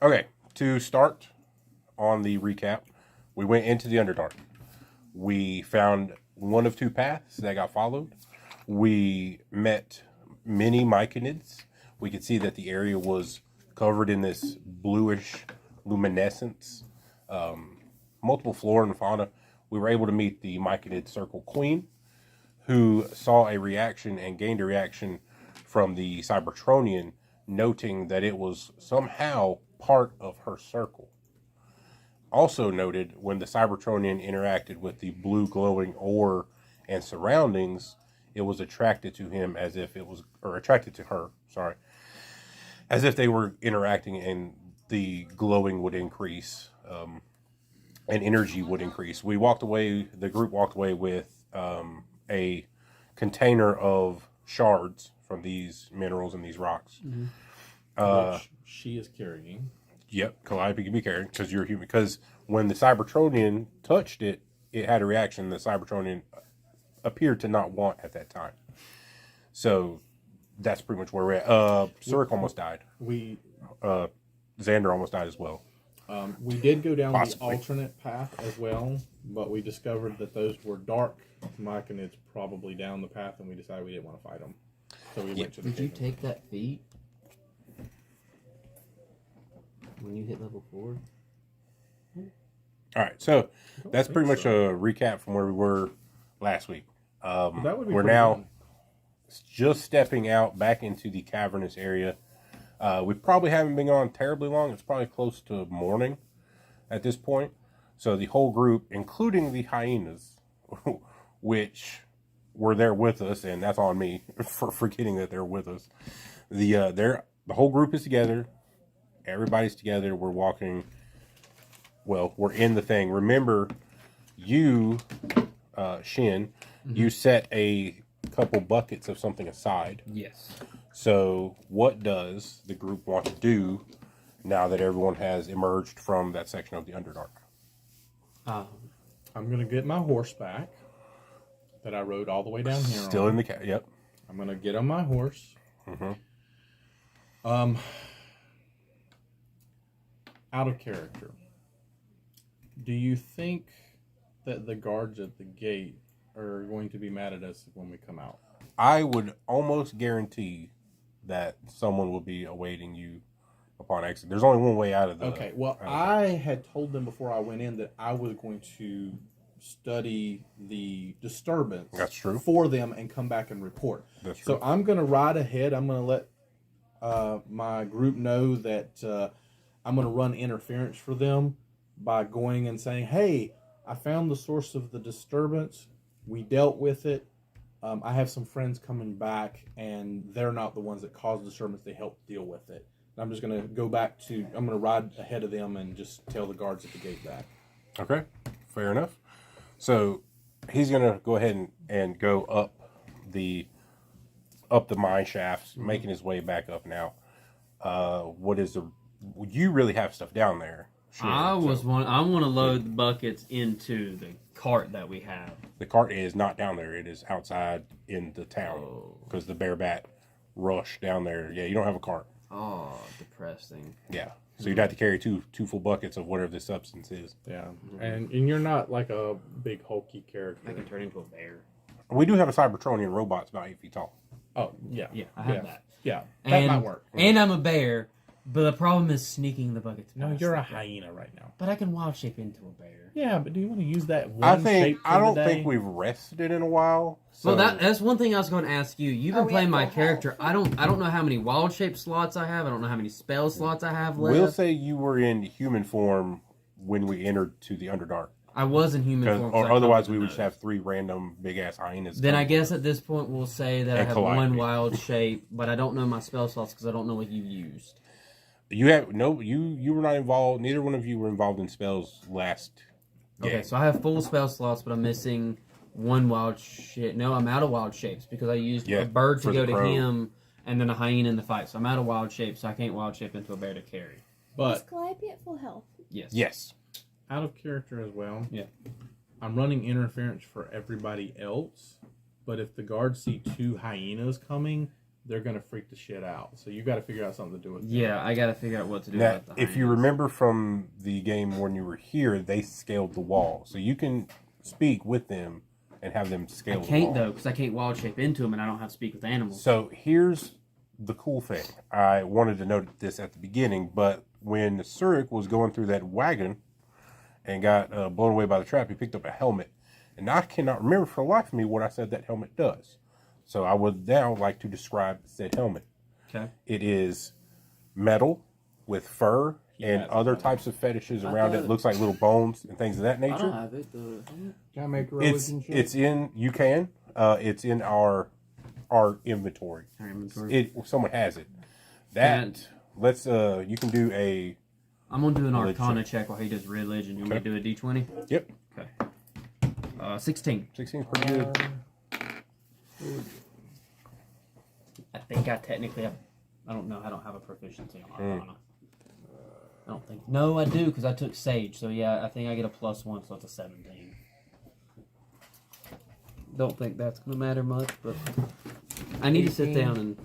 Okay, to start on the recap, we went into the Underdark. We found one of two paths that got followed. We met many myconids. We could see that the area was covered in this bluish luminescence. Multiple flora and fauna. We were able to meet the myconid circle queen, who saw a reaction and gained a reaction from the Cybertronian, noting that it was somehow part of her circle. Also noted, when the Cybertronian interacted with the blue glowing ore and surroundings, it was attracted to him as if it was, or attracted to her, sorry, as if they were interacting and the glowing would increase, and energy would increase. We walked away, the group walked away with a container of shards from these minerals and these rocks. Which she is carrying. Yep, Calliope can be carrying because you're human. Because when the Cybertronian touched it, it had a reaction the Cybertronian appeared to not want at that time. So that's pretty much where we're at. Surik almost died. Xander almost died as well. We did go down Possibly. the alternate path as well, but we discovered that those were dark myconids probably down the path, and we decided we didn't want to fight them. So we went to the Did you kingdom. take that feat when you hit level 4? All right, so that's pretty much a recap from where we were last week. That would be we're pretty now good. just stepping out back into the cavernous area. We probably haven't been gone terribly long. It's probably close to morning at this point. So the whole group, including the hyenas, which were there with us, and that's on me for forgetting that they're with us. The whole group is together. Everybody's together. We're walking. Well, we're in the thing. Remember, you, Shin, you set a couple buckets of something aside. Yes. So, what does the group want to do now that everyone has emerged from that section of the Underdark? I'm going to get my horse back that I rode all the way down here. Still in the yep. I'm going to get on my horse. Out of character. Do you think that the guards at the gate are going to be mad at us when we come out? I would almost guarantee that someone will be awaiting you upon exit. There's only one way out of the... Okay, well, I had told them before I went in that I was going to study the disturbance That's true. for them and come back and report. That's true. So I'm going to ride ahead. I'm going to let my group know that I'm going to run interference for them by going and saying, hey, I found the source of the disturbance. We dealt with it. I have some friends coming back, and they're not the ones that caused the disturbance. They helped deal with it. And I'm just going to go back to, I'm going to ride ahead of them and just tell the guards at the gate that. Okay, fair enough. So he's going to go ahead and go up the mine shafts, making his way back up now. You really have stuff down there. Sure. I want to load the buckets into the cart that we have. The cart is not down there. It is outside in the town because the bear bat rush down there. Yeah, you don't have a cart. Oh, depressing. Yeah, so you'd have to carry two full buckets of whatever the substance is. Yeah, and you're not like a big hulky character. I can turn into a bear. We do have a Cybertronian robot about 8 feet tall. Oh, yeah. Yeah, I have that. Yeah, that might work. And I'm a bear, but the problem is sneaking the buckets. No, past you're the a bear. hyena right now. But I can wild shape into a bear. Yeah, but do you want to use that one shape for I don't the day? think we've rested it in a while. So Well, that's one thing I was going to ask you. You've been we playing at my full character. I don't know how many wild shape slots I have. I don't know how many spell slots I have left. we'll say you were in human form when we entered to the Underdark. I was in human form. 'cause Or I otherwise covered we the would just nose. have 3 random big ass hyenas. Then I coming. guess at this point we'll say that I And have Calliope. one wild shape, but I don't know my spell slots because I don't know what you've used. You were not involved. Neither one of you were involved in spells last game. Okay, so I have full spell slots, but I'm missing one wild shape. No, I'm out of wild shapes because I used a bird to for go the to crow. him and then a hyena in the fight. So I'm out of wild shape, so I can't wild shape into a bear to carry. Is But Calliope at full health? Yes. Yes. out of character as well. Yeah. I'm running interference for everybody else, but if the guards see 2 hyenas coming, they're gonna freak the shit out. So you got to figure out something to do with them. Yeah, I gotta figure out what to do Now, with the if you hyenas. remember from the game when you were here, they scaled the wall, so you can speak with them and have them I scale. the can't wall. though, because I can't wild shape into them, and I don't have to speak with animals. So here's the cool thing. I wanted to note this at the beginning, but when Surik was going through that wagon and got blown away by the trap, he picked up a helmet. And I cannot remember for the life of me what I said that helmet does. So I would now like to describe said helmet. Okay. It is metal with fur and has other metal. types of fetishes I around it. thought- Looks like little bones and things of that I don't nature. have it. Can I make a It's religion check? it's in you can. It's in our inventory. Our inventory. It someone has it. That let's you can do a I'm gonna do an Religion. Arcana check while he does religion. You want me to do a D20? yep. Okay. 16. 16 pretty good. I think I technically have. I don't know. I don't have a proficiency on Arcana. I don't think. No, I do because I took Sage. So yeah, I think I get a +1, so it's a 17. Don't think that's gonna matter much, but I need to sit 18. down and.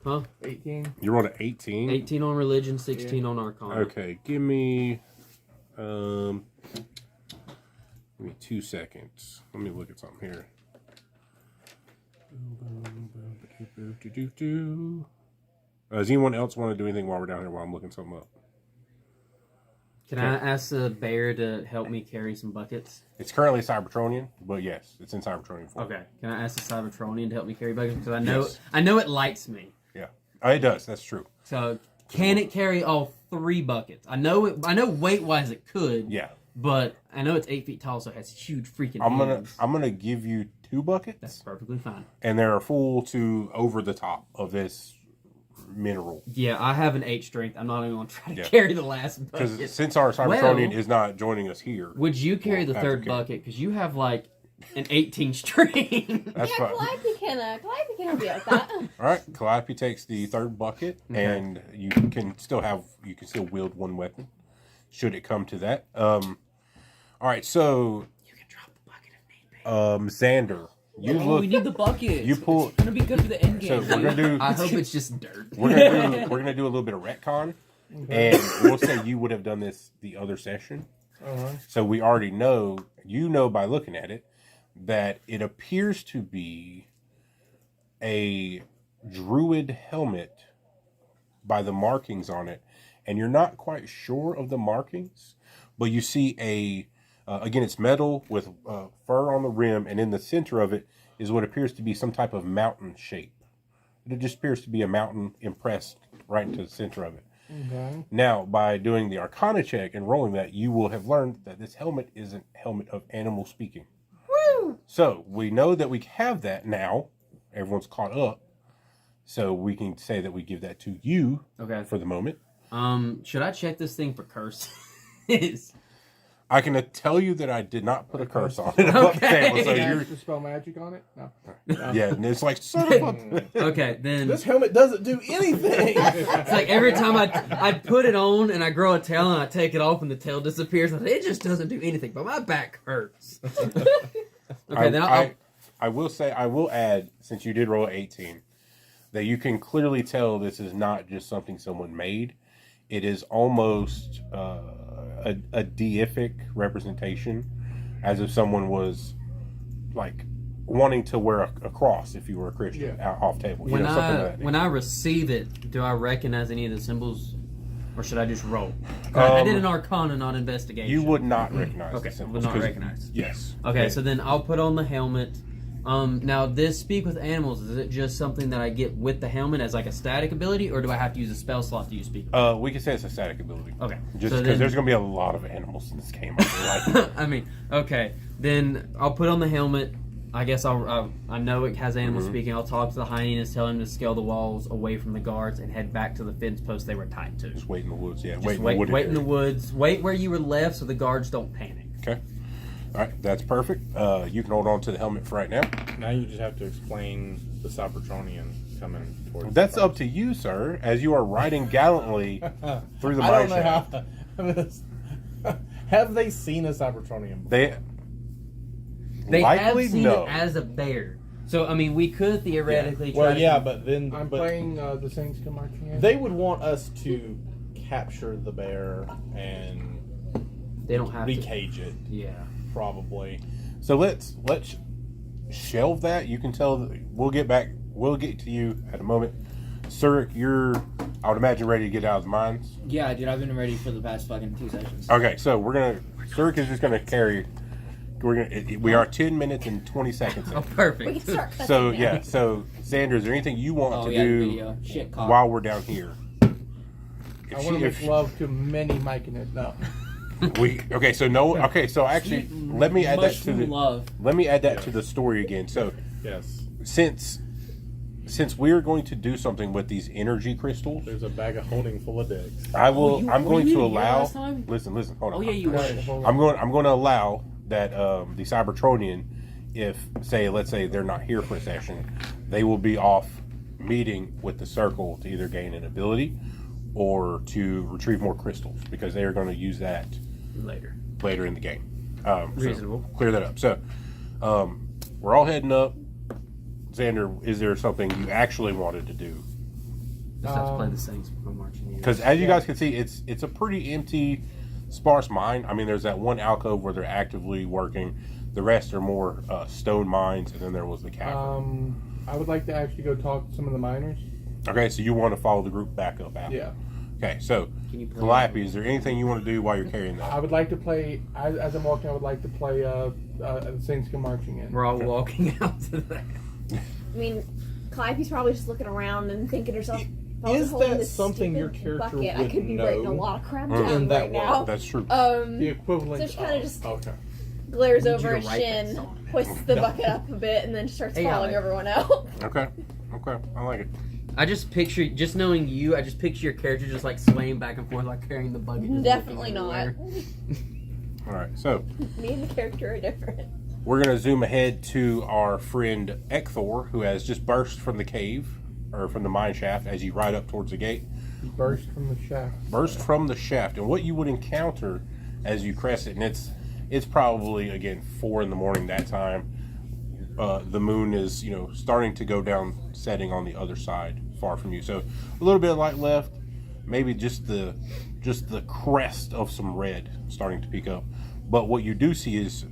Huh? 18. You rolled an 18. 18 on religion, 16 on Arcana. Okay, give me 2 seconds. Let me look at something here. Does anyone else want to do anything while we're down here while I'm looking something up? Can I ask the bear to help me carry some buckets? It's currently Cybertronian, but yes, it's in Cybertronian form. Okay. Can I ask the Cybertronian to help me carry buckets? Because Yes. I know it likes me. Yeah. It does. That's true. So can it carry all 3 buckets? I know weight wise it could. Yeah. But I know it's 8 feet tall, so it has huge freaking I'm hands. gonna give you 2 buckets, That's perfectly fine. and they're full to over the top of this mineral. Yeah, I have an 8 strength. I'm not even gonna try to Yeah. carry the last Because bucket. since our Cybertronian Well- is not joining us here, Would you carry the We'll have to 3rd carry. bucket? Because you have like an 18 strength. that's Yeah, fine. Calliope can help you with that. All right, Calliope takes the 3rd bucket, Okay. and you can still wield 1 weapon, should it come to that. All right, so You can drop the bucket if need be. Xander, you Oh, look. we need the bucket. You pull- It's gonna be good for the end So game. we're gonna do. I hope it's just dirt. We're gonna do a little bit of retcon, and we'll say you would have done this the other session. So we already know, by looking at it, that it appears to be a druid helmet by the markings on it, and you're not quite sure of the markings, but you see again, it's metal with fur on the rim, and in the center of it is what appears to be some type of mountain shape. It just appears to be a mountain impressed right into the center of it. Okay. Now, by doing the Arcana check and rolling that, you will have learned that this helmet is a helmet of animal speaking. Woo! So, we know that we have that now. Everyone's caught up. So, we can say that we give that to you Okay. for the moment. Should I check this thing for curses? I can tell you that I did not put a curse on it above the Okay. table. So, Can I you're, actually spell magic on it? No. yeah, and it's like, son of a... Okay, then This helmet doesn't do anything. it's like every time I put it on and I grow a tail and I take it off and the tail disappears, it just doesn't do anything. But my back hurts. Okay, then I will say, I will add, since you did roll 18, that you can clearly tell this is not just something someone made. It is almost a deific representation, as if someone was like wanting to wear a cross if you were a Christian out off table. when something of that when nature. I receive it, do I recognize any of the symbols, or should I just roll? I did an Arcana, not investigation. You would not recognize Okay, the symbols. would not 'cause- recognize. Yes. Okay, Yeah. so then I'll put on the helmet. Now this speak with animals, is it just something that I get with the helmet as like a static ability, or do I have to use a spell slot to use speak? We can say it's a static ability. Okay, Just so because then- there's going to be a lot of animals in this game. I feel like. I mean, okay, then I'll put on the helmet. I guess I know it has animal speaking. I'll talk to the hyenas, tell him to scale the walls away from the guards and head back to the fence post they were tied to. Just wait in the woods. Yeah, Just wait in the wait wooded in the area. woods. Wait where you were left so the guards don't panic. Okay. All right, that's perfect. You can hold on to the helmet for right now. Now you just have to explain the Cybertronian coming towards. That's up to you, sir, as you are riding gallantly through the I mine don't know shaft. how. Have they seen a Cybertronian before? They They likely have seen no. it as a bear. So I mean, we could theoretically try. Well, to yeah, but then I'm but playing the Saints Come Marching In. they would want us to capture the bear and They don't have to. recage it, Yeah. probably. So let's shelve that. You can tell. We'll get back. We'll get to you at a moment. Sir, you're, I would imagine, ready to get out of the mines. Yeah, dude, I've been ready for the past fucking 2 sessions. Okay, so Sir is just gonna carry. We are 10 minutes and 20 seconds in. Oh, We can perfect. start cutting So now. yeah, so Xander, is there anything you want Oh, to yeah, do video. Shit, cock. while we're down here? I want to make love to many Mike in it. No. Okay, so no, okay, so actually, let me add that to the love. let me add that to the story again. So Yes. since we're going to do something with these energy crystals, There's a bag of holding full of dicks. I will. I'm were going you to here allow. last time? Listen. Hold on. Oh yeah, you were. I'm going to allow that the Cybertronian, if let's say they're not here for a session, they will be off meeting with the circle to either gain an ability or to retrieve more crystals because they are going to use that later in the game. So Reasonable. clear that up. So we're all heading up. Xander, is there something you actually wanted to do? Just have to play the Saints Come Marching In. Because as you guys can see, it's a pretty empty, sparse mine. I mean, there's that one alcove where they're actively working. The rest are more stone mines, and then there was the cavern. I would like to actually go talk to some of the miners. Okay, so you want to follow the group back up after. Yeah. Okay, so Can you play? Calliope, is there anything you want to do while you're carrying that? I would like to play, as I'm walking, I would like to play the Saints Come Marching In. We're all walking out to that. I mean, Calliope's probably just looking around and thinking to herself, if I was Is holding that this something your stupid character bucket, I would could be writing a know lot of crap in down that right world? now. That's true. The equivalent. So she kind of just Okay. glares I need you over to his write that shin, song. hoists the bucket up a bit, and then starts Hey, following Alec. everyone out. Okay, I like it. I just picture, just knowing you, I just picture your character just like swaying back and forth, like carrying the bucket. just Definitely looking not. everywhere. All right, so Me and the character are different. we're going to zoom ahead to our friend Ekthor, who has just burst from the cave, or from the mine shaft, as you ride up towards the gate. Burst from the shaft. Burst from the shaft, and what you would encounter as you crest it, and it's probably again 4 a.m. that time. The moon is starting to go down, setting on the other side, far from you. So a little bit of light left, maybe just the crest of some red starting to peek up. But what you do see is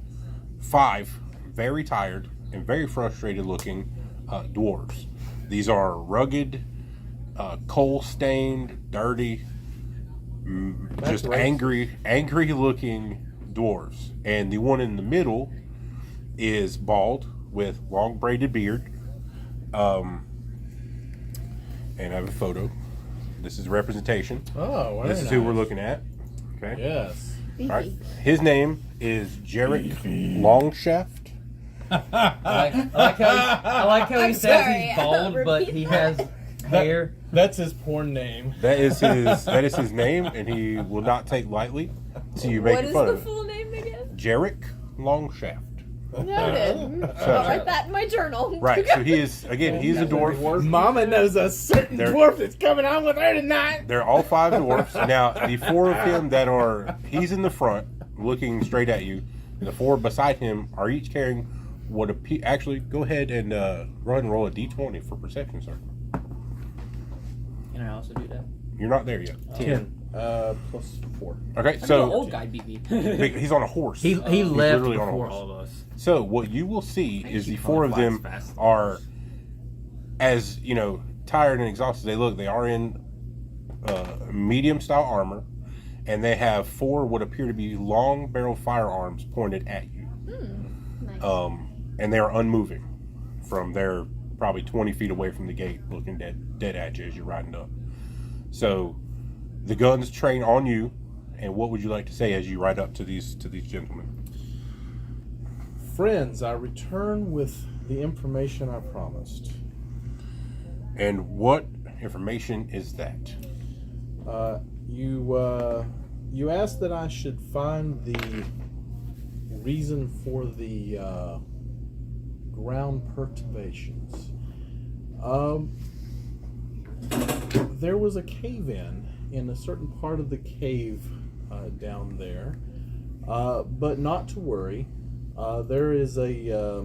5 very tired and very frustrated looking dwarves. These are rugged, coal-stained, dirty, just racist. angry looking dwarves. And the one in the middle is bald with long braided beard. And I have a photo. This is representation. Oh, very This is who we're nice. looking at. Okay. Yes. All right. His name is Jarek Longshaft. I like how he I'm says sorry, he's bald, but repeat he that. has hair. That's his porn name. That is his name, and he will not take lightly to you What making is fun the of it. full name again? Jarek Longshaft. Noted. So- I'll write that in my journal. Right. So he is again. He's a dwarf. Mama knows a certain They're- dwarf that's coming on with her tonight. They're all 5 dwarfs. Now the 4 of him that are he's in the front, looking straight at you. And the 4 beside him are each carrying what actually go ahead and run and roll a d20 for perception, sir. Can I also do that? You're not there yet. 10. Plus 4. Okay, The so old guy beat me. he's on a horse. He He's left literally on a before horse. all of us. So what you will see is the you 4 of probably them flies fast. are, as tired and exhausted they look. They are in medium style armor, and they have 4 what appear to be long barrel firearms pointed at you. Nice. And they are unmoving from there, probably 20 feet away from the gate, looking dead at you as you're riding up. So the guns train on you, and what would you like to say as you ride up to these gentlemen? Friends, I return with the information I promised. And what information is that? You asked that I should find the reason for the ground perturbations. There was a cave-in a certain part of the cave down there, but not to worry. There is a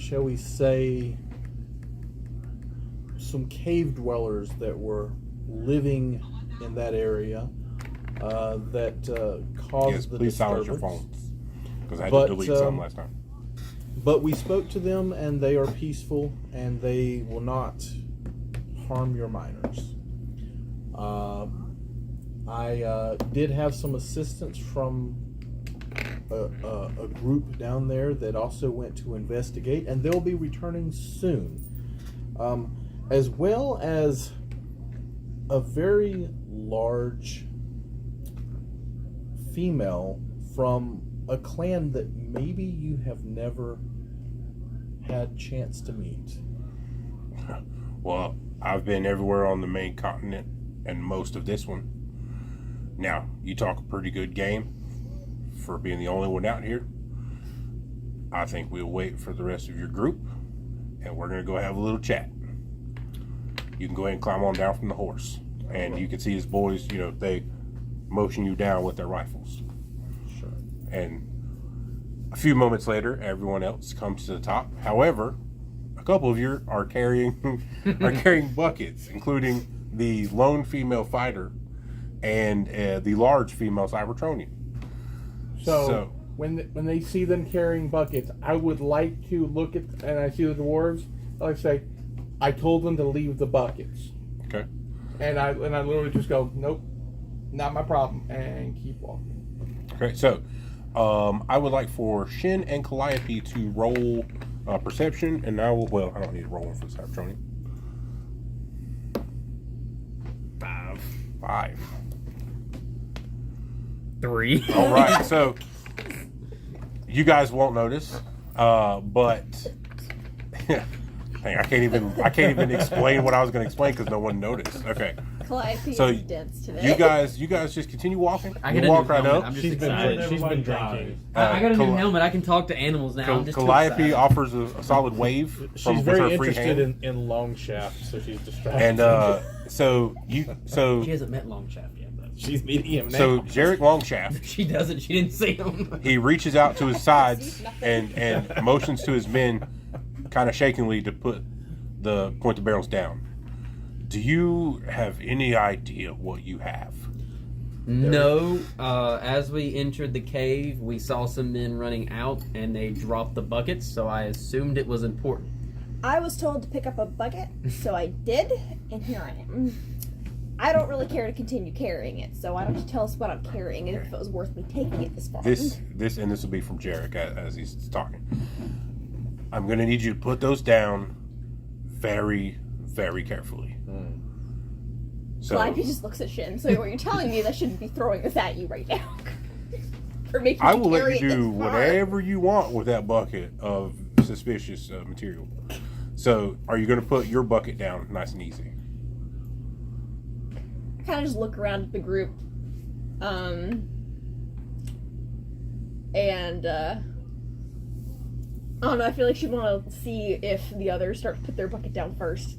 shall we say, some cave dwellers that were living in that area that caused Yes, the please silence your disturbance. phones. Because I had But, to delete some last time. But we spoke to them, and they are peaceful, and they will not harm your miners. I did have some assistance from a group down there that also went to investigate, and they'll be returning soon, as well as a very large female from a clan that maybe you have never had chance to meet. Well, I've been everywhere on the main continent and most of this one. Now, you talk a pretty good game for being the only one out here. I think we'll wait for the rest of your group, and we're going to go have a little chat. You can go ahead and climb on down from the horse, and you can see his boys, they motion you down with their rifles. Sure. And a few moments later, everyone else comes to the top. However, a couple of you are carrying buckets, including the lone female fighter and the large female Cybertronian. So when they see them carrying buckets, I would like to look at, and I see the dwarves. I like to say, I told them to leave the buckets, Okay. and I literally just go, nope, not my problem, and keep walking. Okay. So, I would like for Shin and Calliope to roll perception, and I will. Well, I don't need to roll one for the Cybertronian. 5. 3. All right. So, you guys won't notice, but. Dang, I can't even explain what I was going to explain because no one noticed. Okay, Calliope So, is dense today. you guys just continue walking. I You got a walk new right helmet. up. I'm just She's been excited. drinking. I got a new Call- helmet. I can talk to animals now. I'm just too Calliope excited. offers a solid wave from She's with very her free interested hand. in Longshaft, so she's distracted. And She hasn't met Longshaft yet, though. she's meeting him now. so Jarek Longshaft, She doesn't. She didn't see him. he reaches out to his sides and motions to his men, kind of shakingly, to point the barrels down. Do you have any idea what you have? No. As we entered the cave, we saw some men running out, and they dropped the buckets. So I assumed it was important. I was told to pick up a bucket, so I did, and here I am. I don't really care to continue carrying it, so why don't you tell us what I'm carrying and if it was worth me taking it this far? This will be from Jarek as he's talking. I'm going to need you to put those down very, very carefully. So Calliope just looks at Shin. So what you're telling me, that shouldn't be throwing this at you right now. Or making I you will let carry you it do this far. whatever you want with that bucket of suspicious material. So, are you going to put your bucket down nice and easy? I kind of just look around at the group. I don't know, I feel like she'd want to see if the others start to put their bucket down first.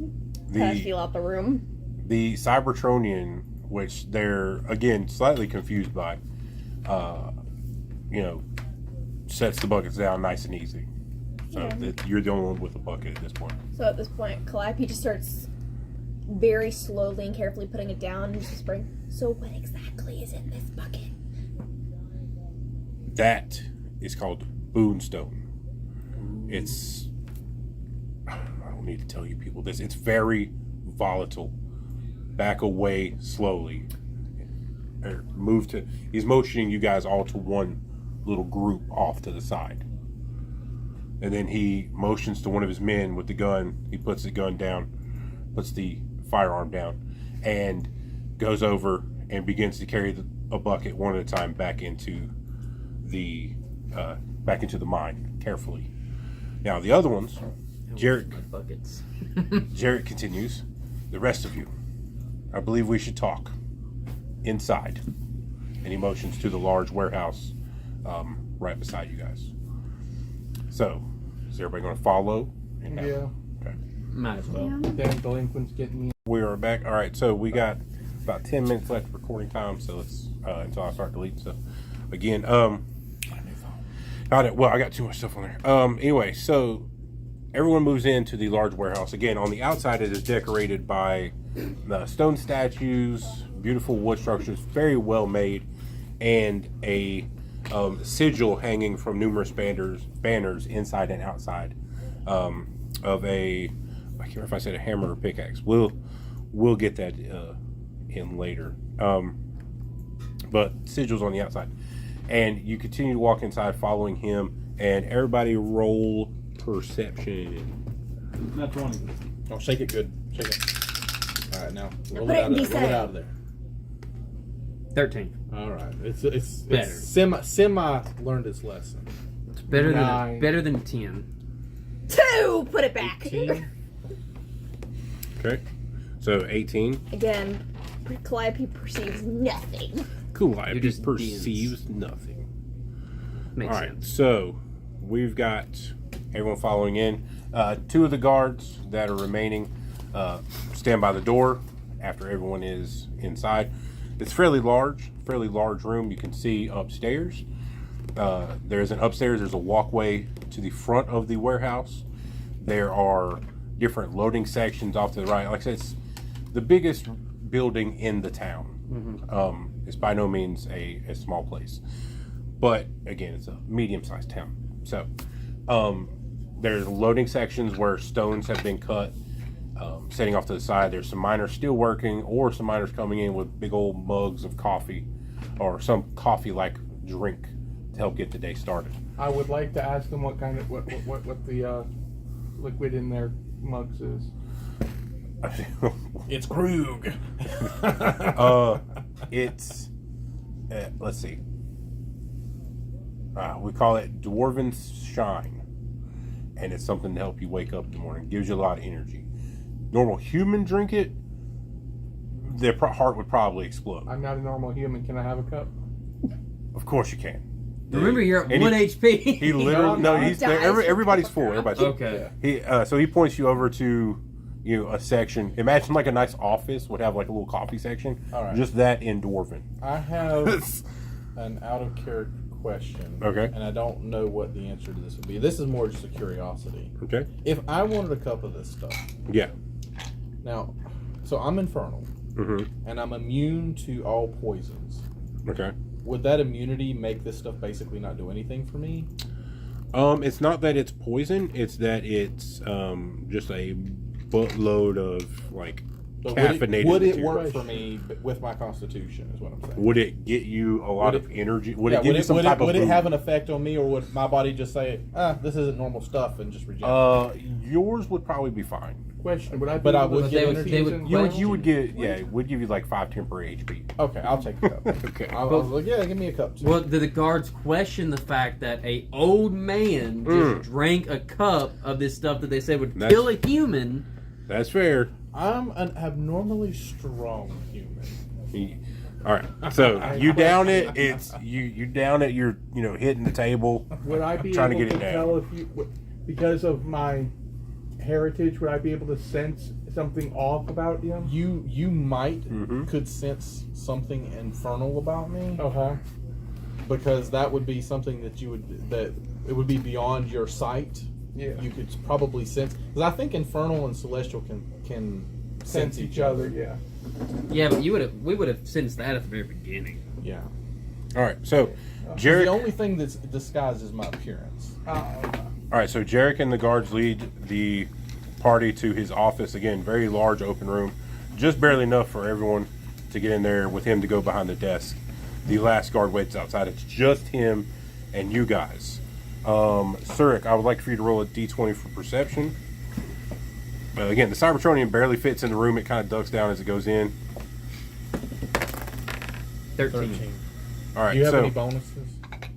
Kind of feel out the room. The Cybertronian, which they're, again, slightly confused by, sets the buckets down nice and easy. So Yeah. you're the only one with a bucket at this point. So at this point, Calliope just starts very slowly and carefully putting it down and just whispering, so what exactly is in this bucket? That is called Boonstone. It's, I don't need to tell you people this, it's very volatile. Back away slowly. He's motioning you guys all to one little group off to the side. And then he motions to one of his men with the gun. He puts the gun down, puts the firearm down, and goes over and begins to carry a bucket one at a time back into the mine carefully. Now the other ones, Jarek Buckets. Jarek continues. The rest of you, I believe we should talk inside. And he motions to the large warehouse right beside you guys. So, is everybody going to follow? Yeah. Okay. Might as well. Damn delinquents getting me. We are back. All right. So we got about 10 minutes left of recording time. So let's until I start deleting stuff again. I got too much stuff on there. Anyway, so everyone moves into the large warehouse. Again, on the outside, it is decorated by stone statues, beautiful wood structures, very well made, and a sigil hanging from numerous banners inside and outside of a, I can't remember if I said a hammer or pickaxe. We'll get that in later. But sigils on the outside. And you continue to walk inside following him, and everybody roll perception. Not 20. Oh, shake it good. Shake it. All right, now roll put it it out in of there. Roll it D7. out of there. 13. All right, it's Better. semi learned its lesson. It's better Nine. than 10. 2! Put it back. 18. Okay. So 18. Again, Calliope perceives nothing. Calliope You're just perceives nothing. Makes All right, sense. so we've got everyone following in. 2 of the guards that are remaining stand by the door after everyone is inside. It's fairly large room. You can see upstairs. There's a walkway to the front of the warehouse. There are different loading sections off to the right. Like I said, it's the biggest building in the town. It's by no means a small place. But again, it's a medium-sized town. So there's loading sections where stones have been cut, setting off to the side. There's some miners still working, or some miners coming in with big old mugs of coffee, or some coffee-like drink to help get the day started. I would like to ask them what kind of what the liquid in their mugs is. It's Krug. It's let's see. We call it Dwarven Shine, and it's something to help you wake up in the morning. Gives you a lot of energy. Normal human drink it, their heart would probably explode. I'm not a normal human. Can I have a cup? Of course you can. Remember, you're at And 1 HP. He literally he's Dies. everybody's full. Everybody's full. Okay. So he points you over to a section. Imagine like a nice office would have like a little coffee section. All right. Just that in Dwarven. I have an out of character question. Okay. And I don't know what the answer to this would be. This is more just a curiosity. Okay. If I wanted a cup of this stuff, Yeah. now, so I'm infernal, and I'm immune to all poisons. Okay. Would that immunity make this stuff basically not do anything for me? It's not that it's poison. It's that it's just a buttload of like But caffeinated would it material. work for me with my constitution? Is what I'm saying. Would it get you a lot Would of it- energy? Would Yeah, it give you some type of would it boost? have an effect on me, or would my body just say, this isn't normal stuff, and just reject it? Yours would probably be fine. Question: would I? Be But I able would to get see energy. they would- seasons? You would get it would give you like 5 temporary HP. Okay, I'll take the cup. Okay. I was like, yeah, give me a cup too. Well, the guards question the fact that a old man just drank a cup of this stuff that they said would That's- kill a human. That's fair. I'm an abnormally strong human. All right. So you down it. It's you down it. You're hitting the table. Would I be Trying to able get it to down. tell if you, because of my heritage, would I be able to sense something off about him? You might Mm-hmm. could sense something infernal about me, Uh-huh. because that would be something that it would be beyond your sight. Yeah. You could probably sense, because I think infernal and celestial can sense each other. Yeah. Yeah, but we would have sensed that at the very beginning. Yeah. All right. So, 'Cause Jarek. the only thing that's disguised is my appearance. All right. So Jarek and the guards lead the party to his office. Again, very large open room, just barely enough for everyone to get in there with him to go behind the desk. The last guard waits outside. It's just him and you guys. Surik, I would like for you to roll a d20 for perception. Again, the Cybertronian barely fits in the room. It kind of ducks down as it goes in. 13. All right. Do you have so, any bonuses?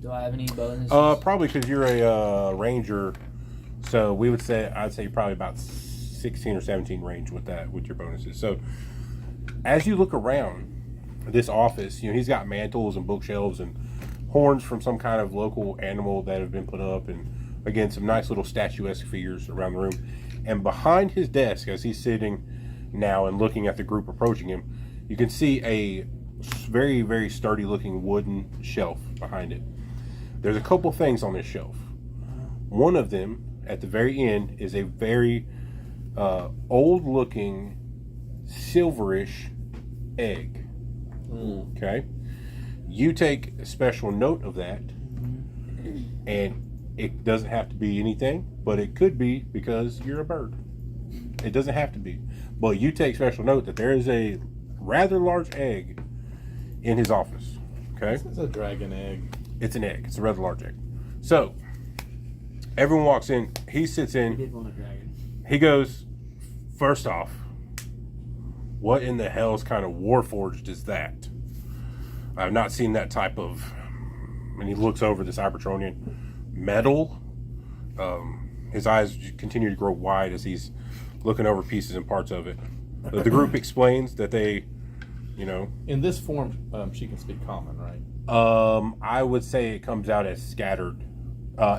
Do I have any bonuses? probably because you're a ranger, so I'd say probably about 16 or 17 range with your bonuses. So as you look around this office, he's got mantles and bookshelves and horns from some kind of local animal that have been put up, and again some nice little statuesque figures around the room. And behind his desk, as he's sitting now and looking at the group approaching him, you can see a very, very sturdy looking wooden shelf behind it. There's a couple things on this shelf. One of them at the very end is a very old-looking, silverish egg. Okay? You take a special note of that, and it doesn't have to be anything, but it could be because you're a bird. It doesn't have to be. But you take special note that there is a rather large egg in his office. Okay? This is a dragon egg. It's an egg. It's a rather large egg. So, everyone walks in. He sits I in. did want a dragon. He goes, first off, what in the hell's kind of Warforged is that? I've not seen that type of... And he looks over this Cybertronian metal. His eyes continue to grow wide as he's looking over pieces and parts of it. The group explains that they, In this form, she can speak common, right? I would say it comes out as scattered.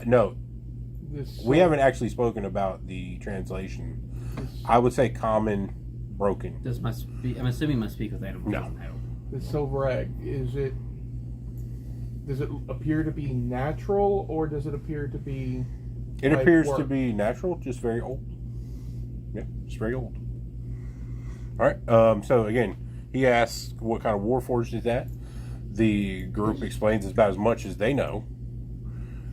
No, This we haven't actually spoken about the translation. I would say common, broken. I'm assuming my speak with animals No. doesn't help. The silver egg, does it appear to be natural, or does it appear to be... It like appears to work? be natural, just very old. Yeah, just very old. All right. So again, he asks what kind of Warforged is that. The group explains about as much as they know.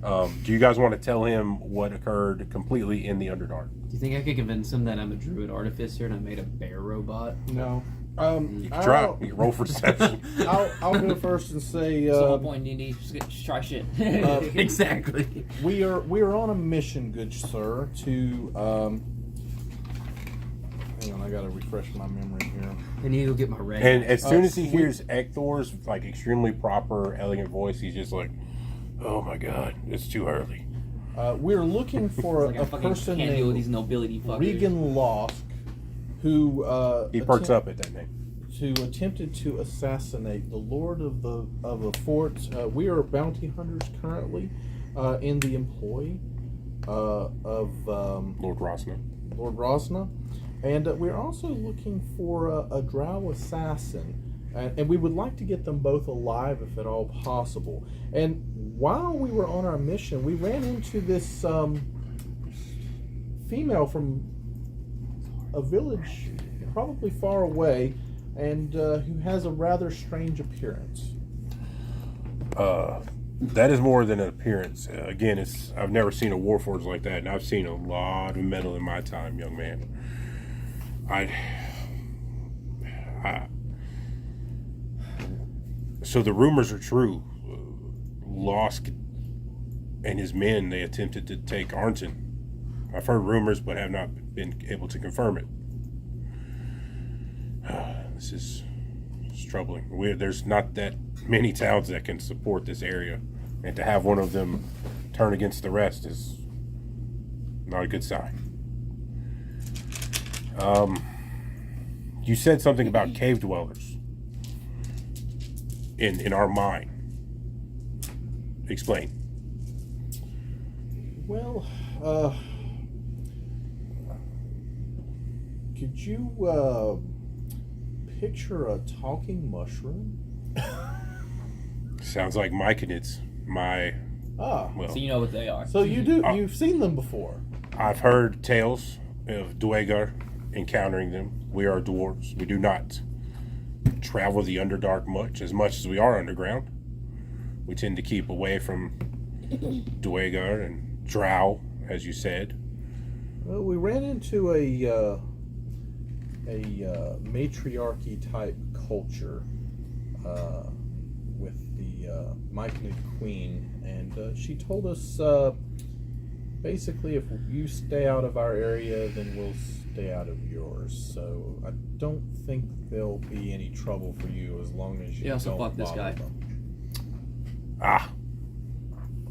Do you guys want to tell him what occurred completely in the Underdark? Do you think I could convince him that I'm a druid artificer and I made a bear robot? No. You can try. You can roll for deception. I'll go first and say That's the whole point in D&D. Just try shit. Exactly. we are on a mission, good sir, to hang on, I gotta refresh my memory here. I need to go get my red. And as soon as he sweet. hears Ekthor's like extremely proper, elegant voice, he's just like, "Oh my god, it's too early." We're looking for Like a I fucking person can't deal with these named nobility fuckers. Regan Losk, who He perks up at that name. who attempted to assassinate the lord of the fort. We are bounty hunters currently in the employ of Lord Rosna. Lord Rosna, and we're also looking for a drow assassin, and we would like to get them both alive if at all possible. And while we were on our mission, we ran into this female from a village probably far away, and who has a rather strange appearance. That is more than an appearance. Again, I've never seen a Warforged like that, and I've seen a lot of metal in my time, young man. So the rumors are true. Losk and his men, they attempted to take Arnton. I've heard rumors, but have not been able to confirm it. This is troubling. There's not that many towns that can support this area, and to have one of them turn against the rest is not a good sign. You said something about cave dwellers in our mine. Explain. Well, could you picture a talking mushroom? Sounds like myconids. So you know what they are. So you've seen them before. I've heard tales of Dwegar encountering them. We are dwarves. We do not travel the Underdark much as we are underground. We tend to keep away from Dwegar and Drow, as you said. Well, we ran into a matriarchy type culture with the Myconid Queen, and she told us basically if you stay out of our area, then we'll stay out of yours. So I don't think there'll be any trouble for you as long as you Yeah, so don't fuck this bother guy. them.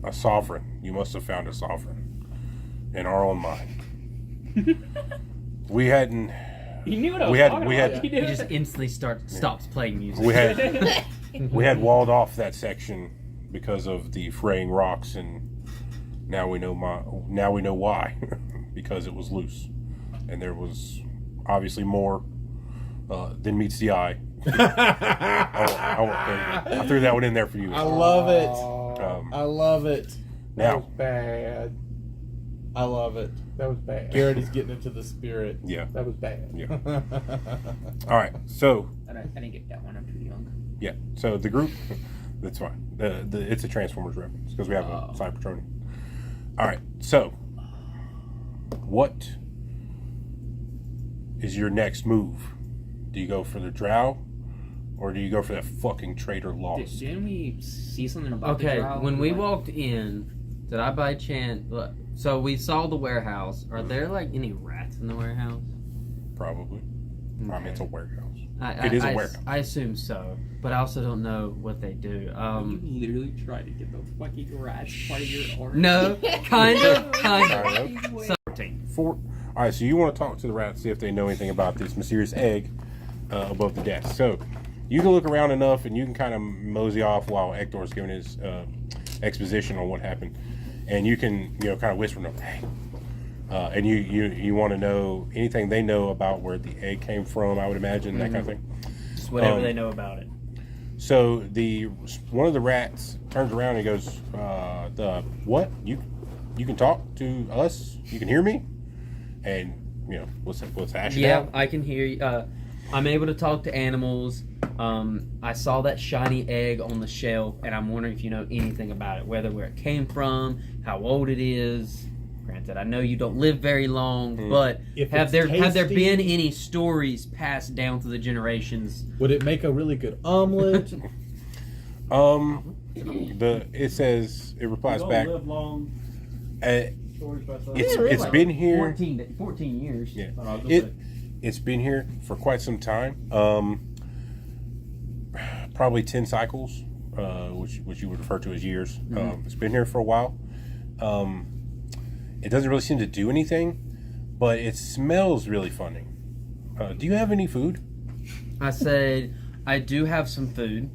A sovereign. You must have found a sovereign in our own mind. We hadn't. You knew what I was We had- talking we about. had- You He knew just it. instantly stops playing music. We had walled off that section because of the fraying rocks, and now we know why. Because it was loose, and there was obviously more than meets the eye. I threw that one in there for you. I love it. Um, I love it. Now, Bad. I love it. That was bad. Garrett is getting into the spirit. Yeah. That was bad. Yeah. All right. So I didn't get that one. I'm too young. yeah. So the group, that's fine. It's a Transformers reference because we have a Cybertronian. All right. So what is your next move? Do you go for the Drow, or do you go for that fucking traitor Lost? Didn't we see something about the Okay, drow? when we Like- walked in, did I by chance? So we saw the warehouse. Are there like any rats in the warehouse? Probably. I mean, it's a warehouse. I, It is a I- warehouse. I assume so, but I also don't know what they do. You literally tried to get the fucking rat part of your order. No, kind of. Kind of. So, 14. All right, so you want to talk to the rats, see if they know anything about this mysterious egg above the desk. So you can look around enough, and you can kind of mosey off while Ektor's giving his exposition on what happened, and you can kind of whisper to them, hey. And you want to know anything they know about where the egg came from, I would imagine, that kind of thing. Just whatever they know about it. So one of the rats turns around and goes, "The what? You can talk to us? You can hear me?" And what's hashing Yeah, out? I can hear you. I'm able to talk to animals. I saw that shiny egg on the shelf, and I'm wondering if you know anything about it, where it came from, how old it is. Granted, I know you don't live very long, but If have it's there tasty- been any stories passed down through the generations? Would it make a really good omelet? It says it replies back. Live long. Stories by some. It's been here. 14 years. Yeah, I was gonna say. it's been here for quite some time. Probably 10 cycles, which you would refer to as years. It's been here for a while. It doesn't really seem to do anything, but it smells really funny. Do you have any food? I said, I do have some food.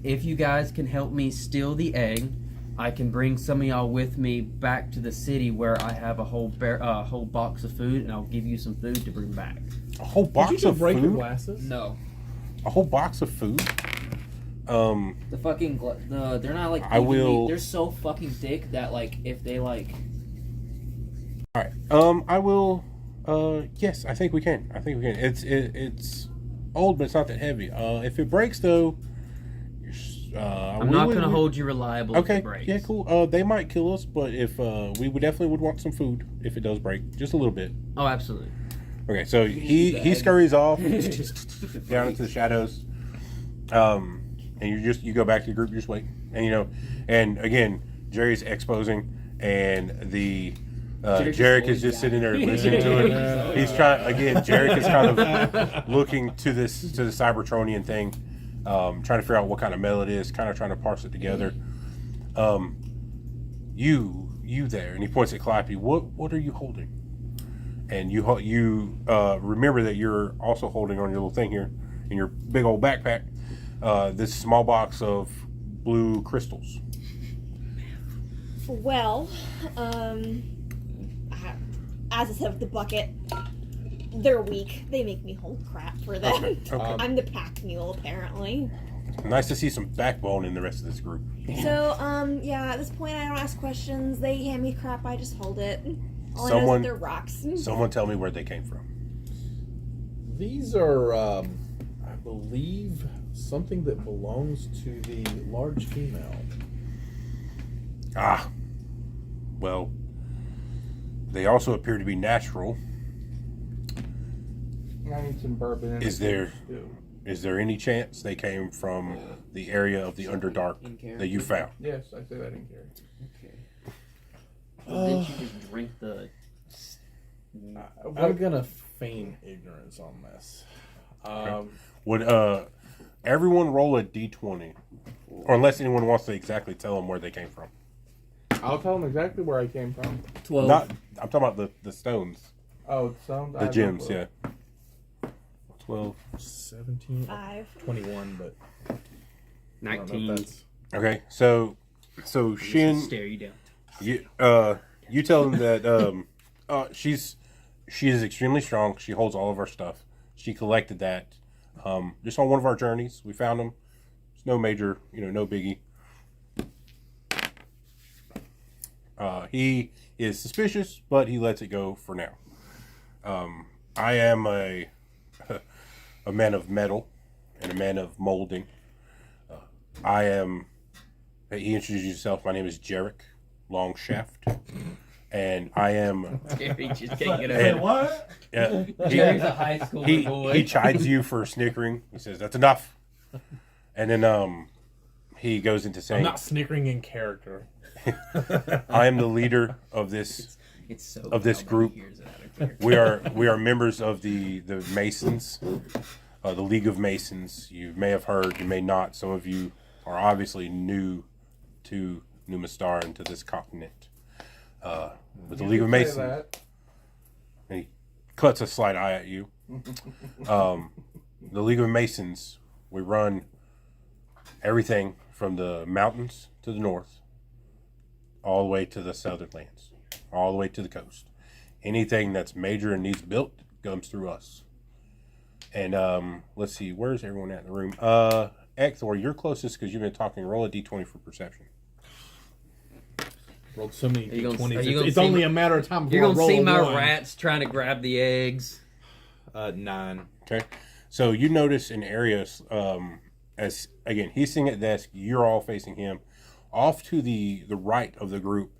If you guys can help me steal the egg, I can bring some of y'all with me back to the city where I have a whole box of food, and I'll give you some food to bring back. A whole Did box you just of break your food? glasses? No. A whole box of food? The fucking they're not like I will- They're so fucking thick that like if they like. All right. I will. Yes, I think we can. It's old, but it's not that heavy. If it breaks though, I'm not going to hold you reliable if Okay. it breaks. Yeah. Cool. They might kill us, but if we would definitely want some food if it does break, just a little bit. Oh, absolutely. Okay. So he scurries off down into the shadows. And you go back to the group. You just wait, and and again, Jerry's exposing, and the. Jarek is just sitting there listening to it. He's trying again. Jarek is kind of looking to the Cybertronian thing, trying to figure out what kind of metal it is, kind of trying to parse it together. You there, and he points at Clappy. What are you holding? And you remember that you're also holding on your little thing here in your big old backpack. This small box of blue crystals. Well, as I said with the bucket, they're weak. They make me hold crap for them. Okay. I'm the pack mule, apparently. Nice to see some backbone in the rest of this group. So, yeah, at this point, I don't ask questions. They hand me crap, I just hold it. All I know is Someone- that they're rocks. Someone tell me where they came from. These are, I believe, something that belongs to the large female. Ah, well, they also appear to be natural. I need some bourbon. and Is a there- stew. Is there any chance they came from the area of the Underdark that you found? Yes, I said that in Gary. Didn't you just drink the... I'm gonna feign ignorance on this. Would everyone roll a d20, or unless anyone wants to exactly tell them where they came from? I'll tell them exactly where I came from. 12. Not, I'm talking about the stones, Oh, it sounds. the gems. Yeah. 12. 17, 5. 21, but I don't know 19. if that's... Okay, so Shin, Stare you down. you tell them that she is extremely strong. She holds all of our stuff. She collected that just on one of our journeys. We found them. It's no major, no biggie. He is suspicious, but he lets it go for now. I am a man of metal and a man of molding. He introduced himself. My name is Jarek Longshaft, and I am. Jerry just can't get Say over. what? Jerry's a high school boy. He chides you for snickering. He says that's enough, and then he goes into I'm saying, not snickering in character. "I am the leader of this It's so of this loud group. when he hears it out of character. We are members of the Masons, the League of Masons. You may have heard, you may not. Some of you are obviously new to Numastar and to this continent. With the League of Masons, and he cuts a slight eye at you. The League of Masons, we run everything from the mountains to the north, all the way to the southern lands, all the way to the coast. Anything that's major and needs built comes through us. And let's see, where's everyone at in the room? Ekthor, you're closest because you've been talking. Roll a d20 for perception. Rolled so many Are you gonna- d20s. are you gonna It's see only my- a matter of time before You're I gonna roll see a my one. rats trying to grab the eggs. 9. Okay, so you notice in areas as again he's sitting at the desk, you're all facing him. Off to the right of the group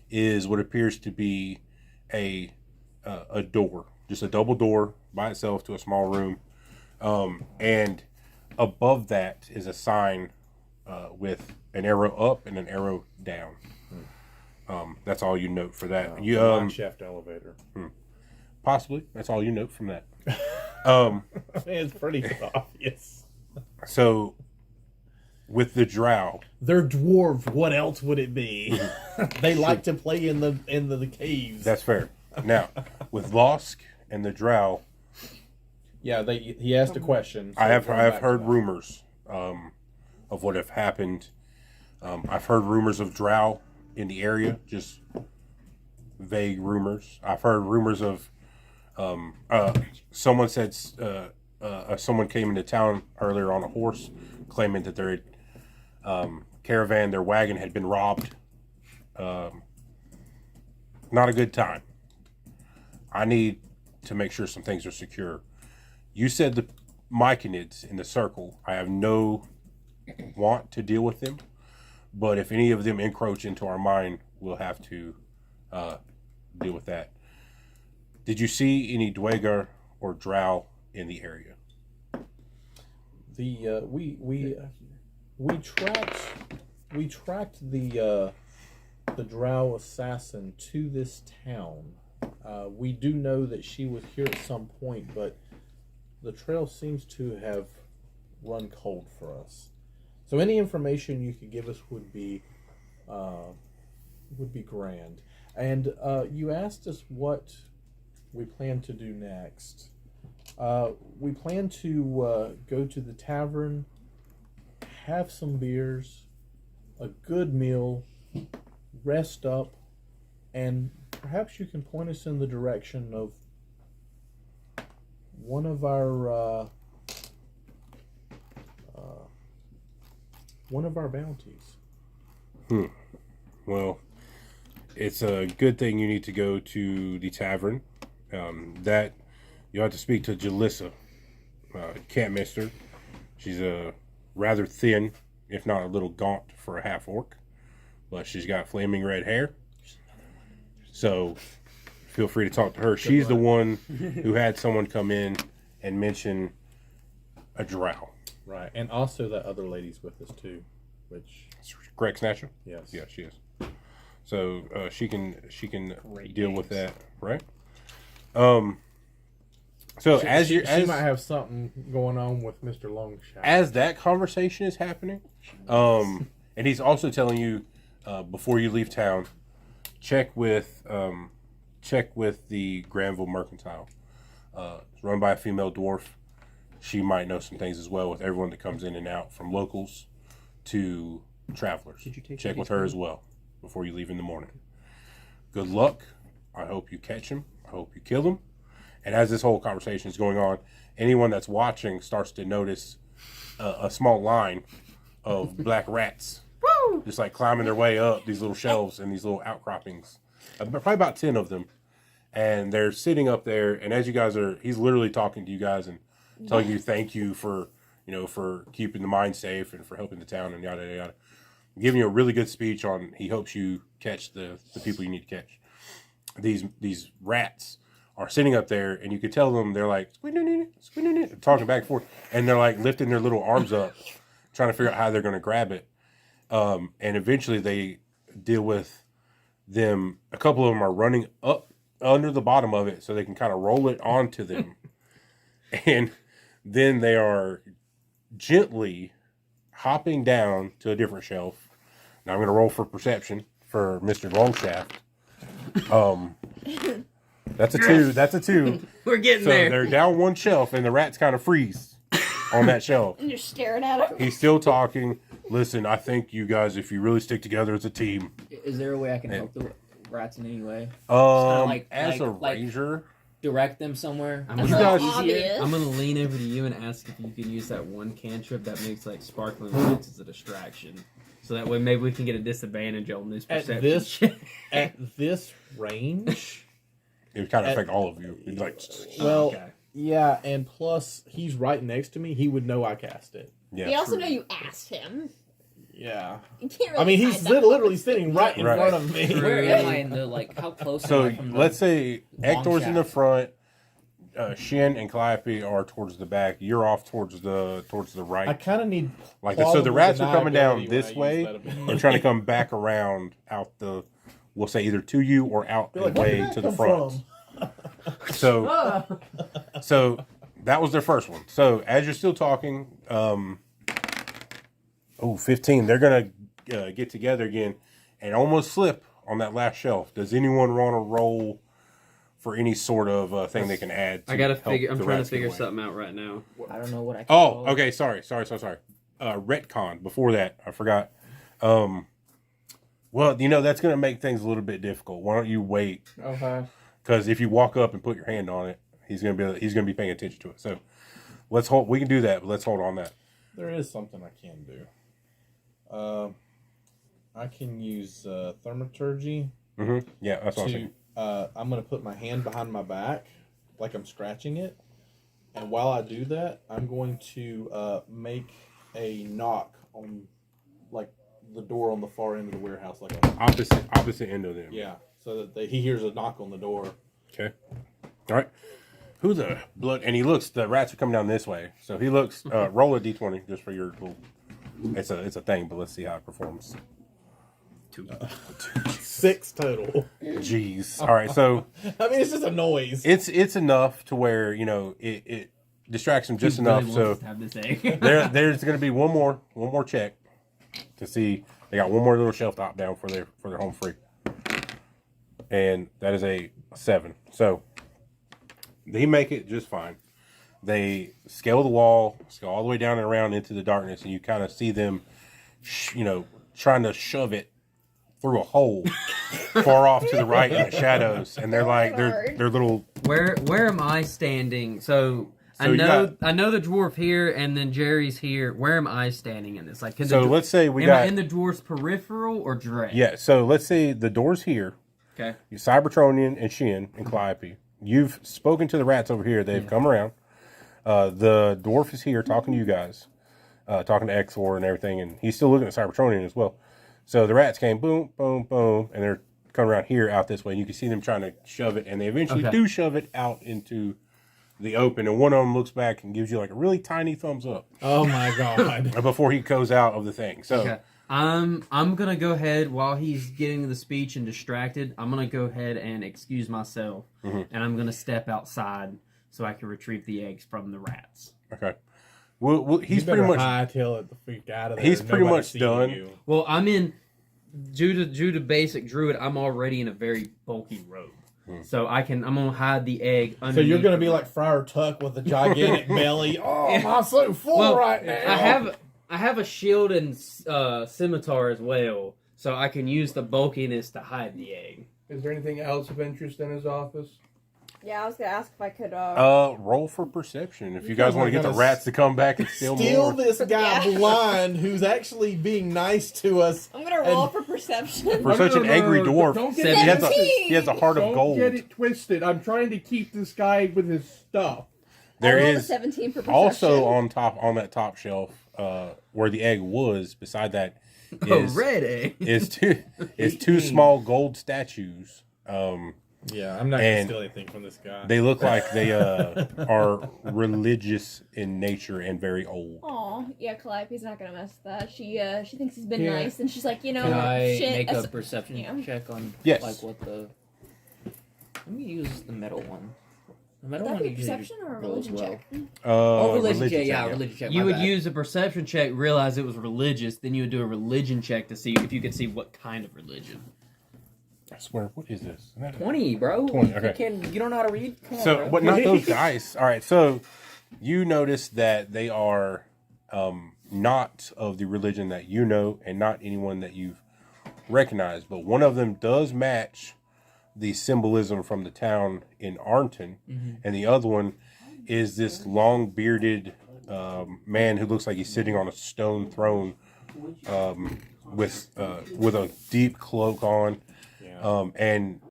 is what appears to be a door, just a double door by itself to a small room, and above that is a sign with an arrow up and an arrow down. That's all you note for that. You Longshaft elevator. possibly that's all you note from that. It's pretty obvious. So, with the drow, They're dwarves. What else would it be? They like to play in the caves. that's fair. Now, with Losk and the drow, Yeah, he asked a question. so I have going back to heard that. rumors of what have happened. I've heard rumors of drow in the area, just vague rumors. I've heard rumors of someone said someone came into town earlier on a horse, claiming that their caravan, their wagon, had been robbed. Not a good time. I need to make sure some things are secure. You said the Myconids in the circle. I have no want to deal with them, but if any of them encroach into our mine, we'll have to deal with that. Did you see any Dwegar or Drow in the area? The we tracked the drow assassin to this town. We do know that she was here at some point, but the trail seems to have run cold for us. So any information you could give us would be grand. And you asked us what we plan to do next. We plan to go to the tavern, have some beers, a good meal, rest up, and perhaps you can point us in the direction of one of our bounties. Well, it's a good thing you need to go to the tavern. That you have to speak to Jalissa, Campmister. She's rather thin, if not a little gaunt for a half orc, but she's got flaming red hair. So feel free to talk to her. She's the one who had someone come in and mention a drow. Right, and also that other lady's with us too, which Greg Snatcher? yes, Yeah, she is. So she can Great deal with names. that, right? So she might have something going on with Mr. Longshaft. as that conversation is happening, and he's also telling you before you leave town, check with the Granville Mercantile. It's run by a female dwarf. She might know some things as well with everyone that comes in and out, from locals to travelers. Did you take Check the with her as well before you leave in the morning. Good luck. I hope you catch him. I hope you kill him. And as this whole conversation is going on, anyone that's watching starts to notice a small line of black rats just like climbing their way up these little shelves and these little outcroppings. Probably about 10 of them. And they're sitting up there, and as you guys are, he's literally talking to you guys and telling you thank you for, for keeping the mine safe and for helping the town and yada, yada, yada. Giving you a really good speech on he hopes you catch the people you need to catch. These rats are sitting up there, and you could tell them they're like, talking back and forth, and they're like lifting their little arms up, trying to figure out how they're going to grab it. And eventually they deal with them. A couple of them are running up under the bottom of it so they can kind of roll it onto them. And then they are gently hopping down to a different shelf. Now I'm going to roll for perception for Mr. Longshaft. That's a 2. That's a 2. We're getting So there. they're down one shelf and the rats kind of freeze on that shelf. And you're staring at him. He's still talking. Listen, I think you guys, if you really stick together as a team. Is there a way I can help the rats in any way? As a ranger, Direct them somewhere. I'm That's You a guys- little obvious. I'm gonna lean over to you and ask if you can use that one cantrip that makes like sparkling lights as a distraction. So that way maybe we can get a disadvantage on this At perception. this check. at this range. it would kind of affect all of you. You'd like, Well, Okay. yeah, and plus he's right next to me. He would know I cast it. yeah. We also know you asked him. Yeah. You can't really I mean, he's hide that literally from sitting right in Right. front of me. Where am I in the how close? So am I from the let's say Ektor's in the Longshaft? front, Shin and Calliope are towards the back. You're off towards the right. I kind of need Like so the rats are coming down plausible this deniability way when I use that and ability. trying to come back around out the, we'll say either to you or out They're like, and "Where way did that to the come front. from?" So that was their first one. So as you're still talking, 15. They're gonna get together again and almost slip on that last shelf. Does anyone want to roll for any sort of thing they can add? I gotta help figure. I'm the trying to rats get figure away? something out right now. I don't know what I can Oh, roll. okay. Sorry. Retcon. Before that, I forgot. Well, that's going to make things a little bit difficult. Why don't you wait? Okay. Because if you walk up and put your hand on it, he's going to be paying attention to it. So let's hold. We can do that, but let's hold on that. There is something I can do. I can use thaumaturgy Yeah, that's what I'm to. saying. I'm going to put my hand behind my back, like I'm scratching it, and while I do that, I'm going to make a knock on, like, the door on the far end of the warehouse, like a, Opposite end of them. yeah, so that he hears a knock on the door. Okay. All right. Who the blood? And he looks. The rats are coming down this way. So he looks. Roll a d20 just for your little. It's a thing, but let's see how it performs. 2. 6 total. Jeez. All right. So I mean, it's just a noise. it's enough to where it distracts him just enough. So to have this egg. there's going to be one more check to see. They got one more little shelf top down for their home free, and that is a 7. So they make it just fine. They scale the wall, scale all the way down and around into the darkness, and you kind of see them, trying to shove it through a hole far off to the right in the shadows. And they're like, they're little. Where am I standing? So I you know got- I know the dwarf here, and then Jerry's here. Where am I standing in this? Like, can So the, let's say we am I got. in the dwarf's peripheral or direct? Yeah, so let's say the door's here. Okay. You Cybertronian and Shin and Calliope. You've spoken to the rats over here. They've come around. The dwarf is here talking to you guys, talking to Exor and everything, and he's still looking at Cybertronian as well. So the rats came, boom, boom, boom, and they're coming around here out this way. And you can see them trying to shove it, and they eventually Okay. do shove it out into the open. And one of them looks back and gives you like a really tiny thumbs up Oh my god. before he goes out of the thing. So Okay. I'm gonna go ahead while he's getting to the speech and distracted. I'm gonna go ahead and excuse myself, and I'm gonna step outside so I can retrieve the eggs from the rats. okay, well he's You pretty better much hightail it the freak out of there. He's and pretty nobody much seeing done. you. Well, I'm in due to basic druid. I'm already in a very bulky robe, so I'm gonna hide the egg So underneath. you're gonna be like Friar Tuck with a gigantic belly. Oh, I'm so full Well, right now. I have a shield and scimitar as well, so I can use the bulkiness to hide the egg. Is there anything else of interest in his office? Yeah, I was gonna ask if I could. Roll for perception if you guys want to get the rats to come back and steal more. this guy blind who's actually being nice to us. I'm gonna roll for perception. For such an angry dwarf, Don't he get has, it he has a heart of Don't gold. get it twisted. I'm trying to keep this guy with his stuff. There I rolled a is 17 for perception. also on that top shelf, where the egg was. Beside that is red egg. is two small gold statues. Yeah, I'm not And gonna steal anything from this guy. They look like they are religious in nature and very old. Aw, yeah, Calliope's not gonna mess with that. She thinks he's been Yeah. nice, and she's like, you know, Can I shit. make a as- perception yeah. check on Yes. like what the? Let me use the metal one. The metal Would that one be a usually perception or a rolls religion well. check? Oh, religion religious, check. Yeah, religion check. You my would bad. use a perception check, realize it was religious, then you would do a religion check to see if you could see what kind of religion. I swear, what is this? 20, bro. 20, okay. You don't know how to read? Come on, So, bro. but not those dice. All right, so you notice that they are not of the religion that you know, and not anyone that you've recognized. But one of them does match the symbolism from the town in Arnton, and the other one is this long bearded man who looks like he's sitting on a stone throne with a deep cloak on. And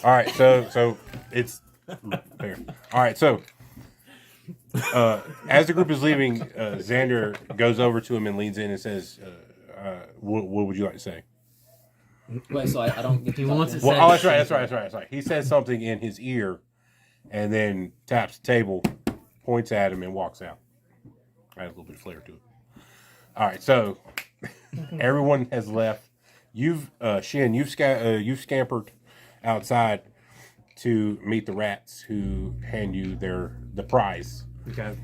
all right, so it's fair. All right, so as the group is leaving, Xander goes over to him and leans in and says, "What would you like to say?" Wait, so I don't get to He talk wants to to him? Well, oh, that's right. He says something in his ear, and then taps the table, points at him, and walks out. Adds a little bit of flair to it. All right, so everyone has left. You've Shin, you've scampered outside to meet the rats who hand you the prize. Okay.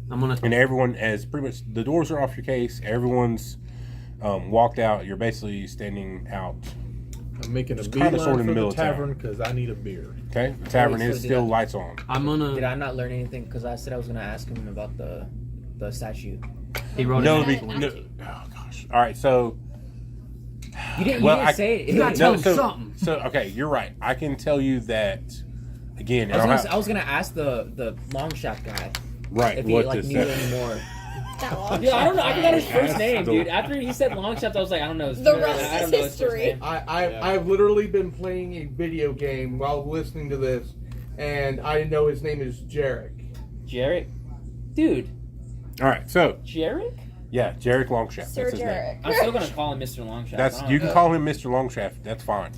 I'm gonna. And everyone has pretty much, the doors are off your case. Everyone's walked out. You're basically standing out. I'm making a It's kinda beeline sort of in for the middle the of town. tavern because I need a beer. Okay, the tavern Wait, so is did still I- lights on. I'm gonna. Did I not learn anything? Because I said I was going to ask him about the statue. He wrote No, it. no, oh gosh. All right, so You didn't, Well, you didn't I- say it. You gotta tell him so, something. So okay, you're right. I can tell you that again. I and was, I'll gonna, I was gonna ask the Longshaft guy right. if he What like this knew said. any more. That long Yeah, I don't know. I forgot his Ask first name, the- dude. After he said Longshaft, I was like, I don't know. His The first- rest I is don't know his first history. name. I've literally been playing a video game while listening to this, and I know his name is Jarek. Jarek, dude. All right, so Jarek. yeah, Jarek Longshaft. Sir That's his name. Jarek. I'm still gonna call him Mr. Longshaft. That's I don't you know. can call him Mr. Longshaft. That's fine.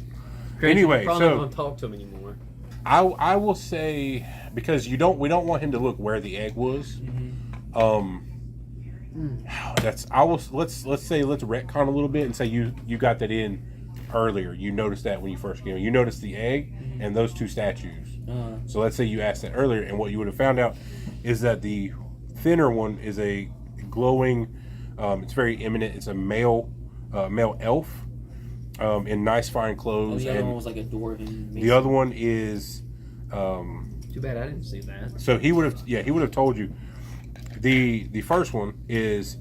Granted, Anyway, you're probably so- not gonna talk to him anymore. I will say, because we don't want him to look where the egg was. Let's retcon a little bit and say you got that in earlier. You noticed that when you first came. You noticed the egg and those two statues. So let's say you asked that earlier, and what you would have found out is that the thinner one is a glowing. It's very eminent. It's a male elf in nice fine Oh, clothes, the other and one was like a dwarven. the other one is. Too bad I didn't see that. So he would have told you. The first one is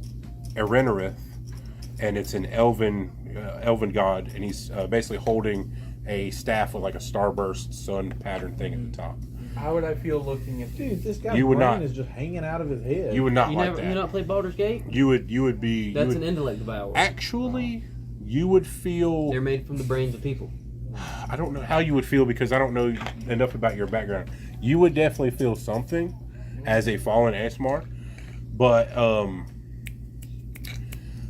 Erenerith, and it's an elven god, and he's basically holding a staff with like a starburst sun pattern thing at the top. How would I feel looking at Dude, this guy's You would brain not- is just hanging out of his head. You would not You like never, that. you not play Baldur's Gate? You would be. That's you an would, intellect devour. actually, you would feel. They're made from the brains of people. I don't know how you would feel because I don't know enough about your background. You would definitely feel something as a fallen Asmar, but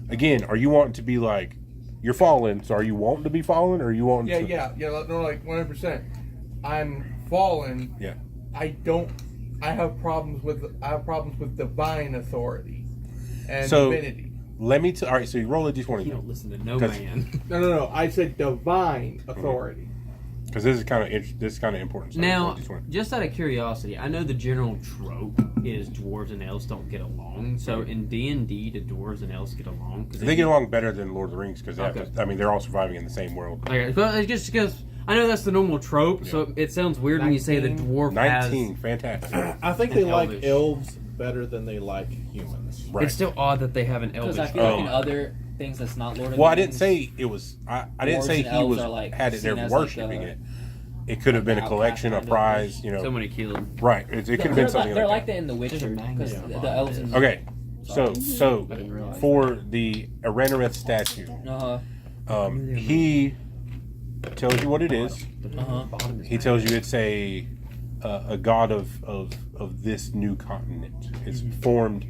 again, are you wanting to be like you're fallen? So are you wanting to be fallen, or are you wanting to? Yeah, no, like 100%. I'm fallen. Yeah. I have problems with divine authority and So- divinity. Let me. All right. So you roll a You d20 don't listen to no 'Cause- man. No. I said divine authority. because this is kind of important. So Now, roll a d20. just out of curiosity, I know the general trope is dwarves and elves don't get along. So in D&D, do dwarves and elves get along? Because They get along better than Lord of the Rings because Okay. they're all surviving in the same world. Okay, well, it's just because I know that's the normal trope, so it sounds weird when you say the 19. dwarf 19, has. fantastic. I think they And like elvish. elves better than they like humans. Right. It's still odd that they have an Because elvish. I feel like in Oh. other things that's not Lord of Well, the I didn't Rings, say it was. I didn't Dwarves say and he elves was are, like, had it there seen as, like, worshiping the- it. It could have been a collection, a Outcast prize, you know. Somebody killed. Right. It could have been something They're like like that. that in The Witcher because Yeah. the elves. In Okay. So I didn't realize for the Aranareth statue, he tells you what it is. He tells you it's a god of this new continent. It's formed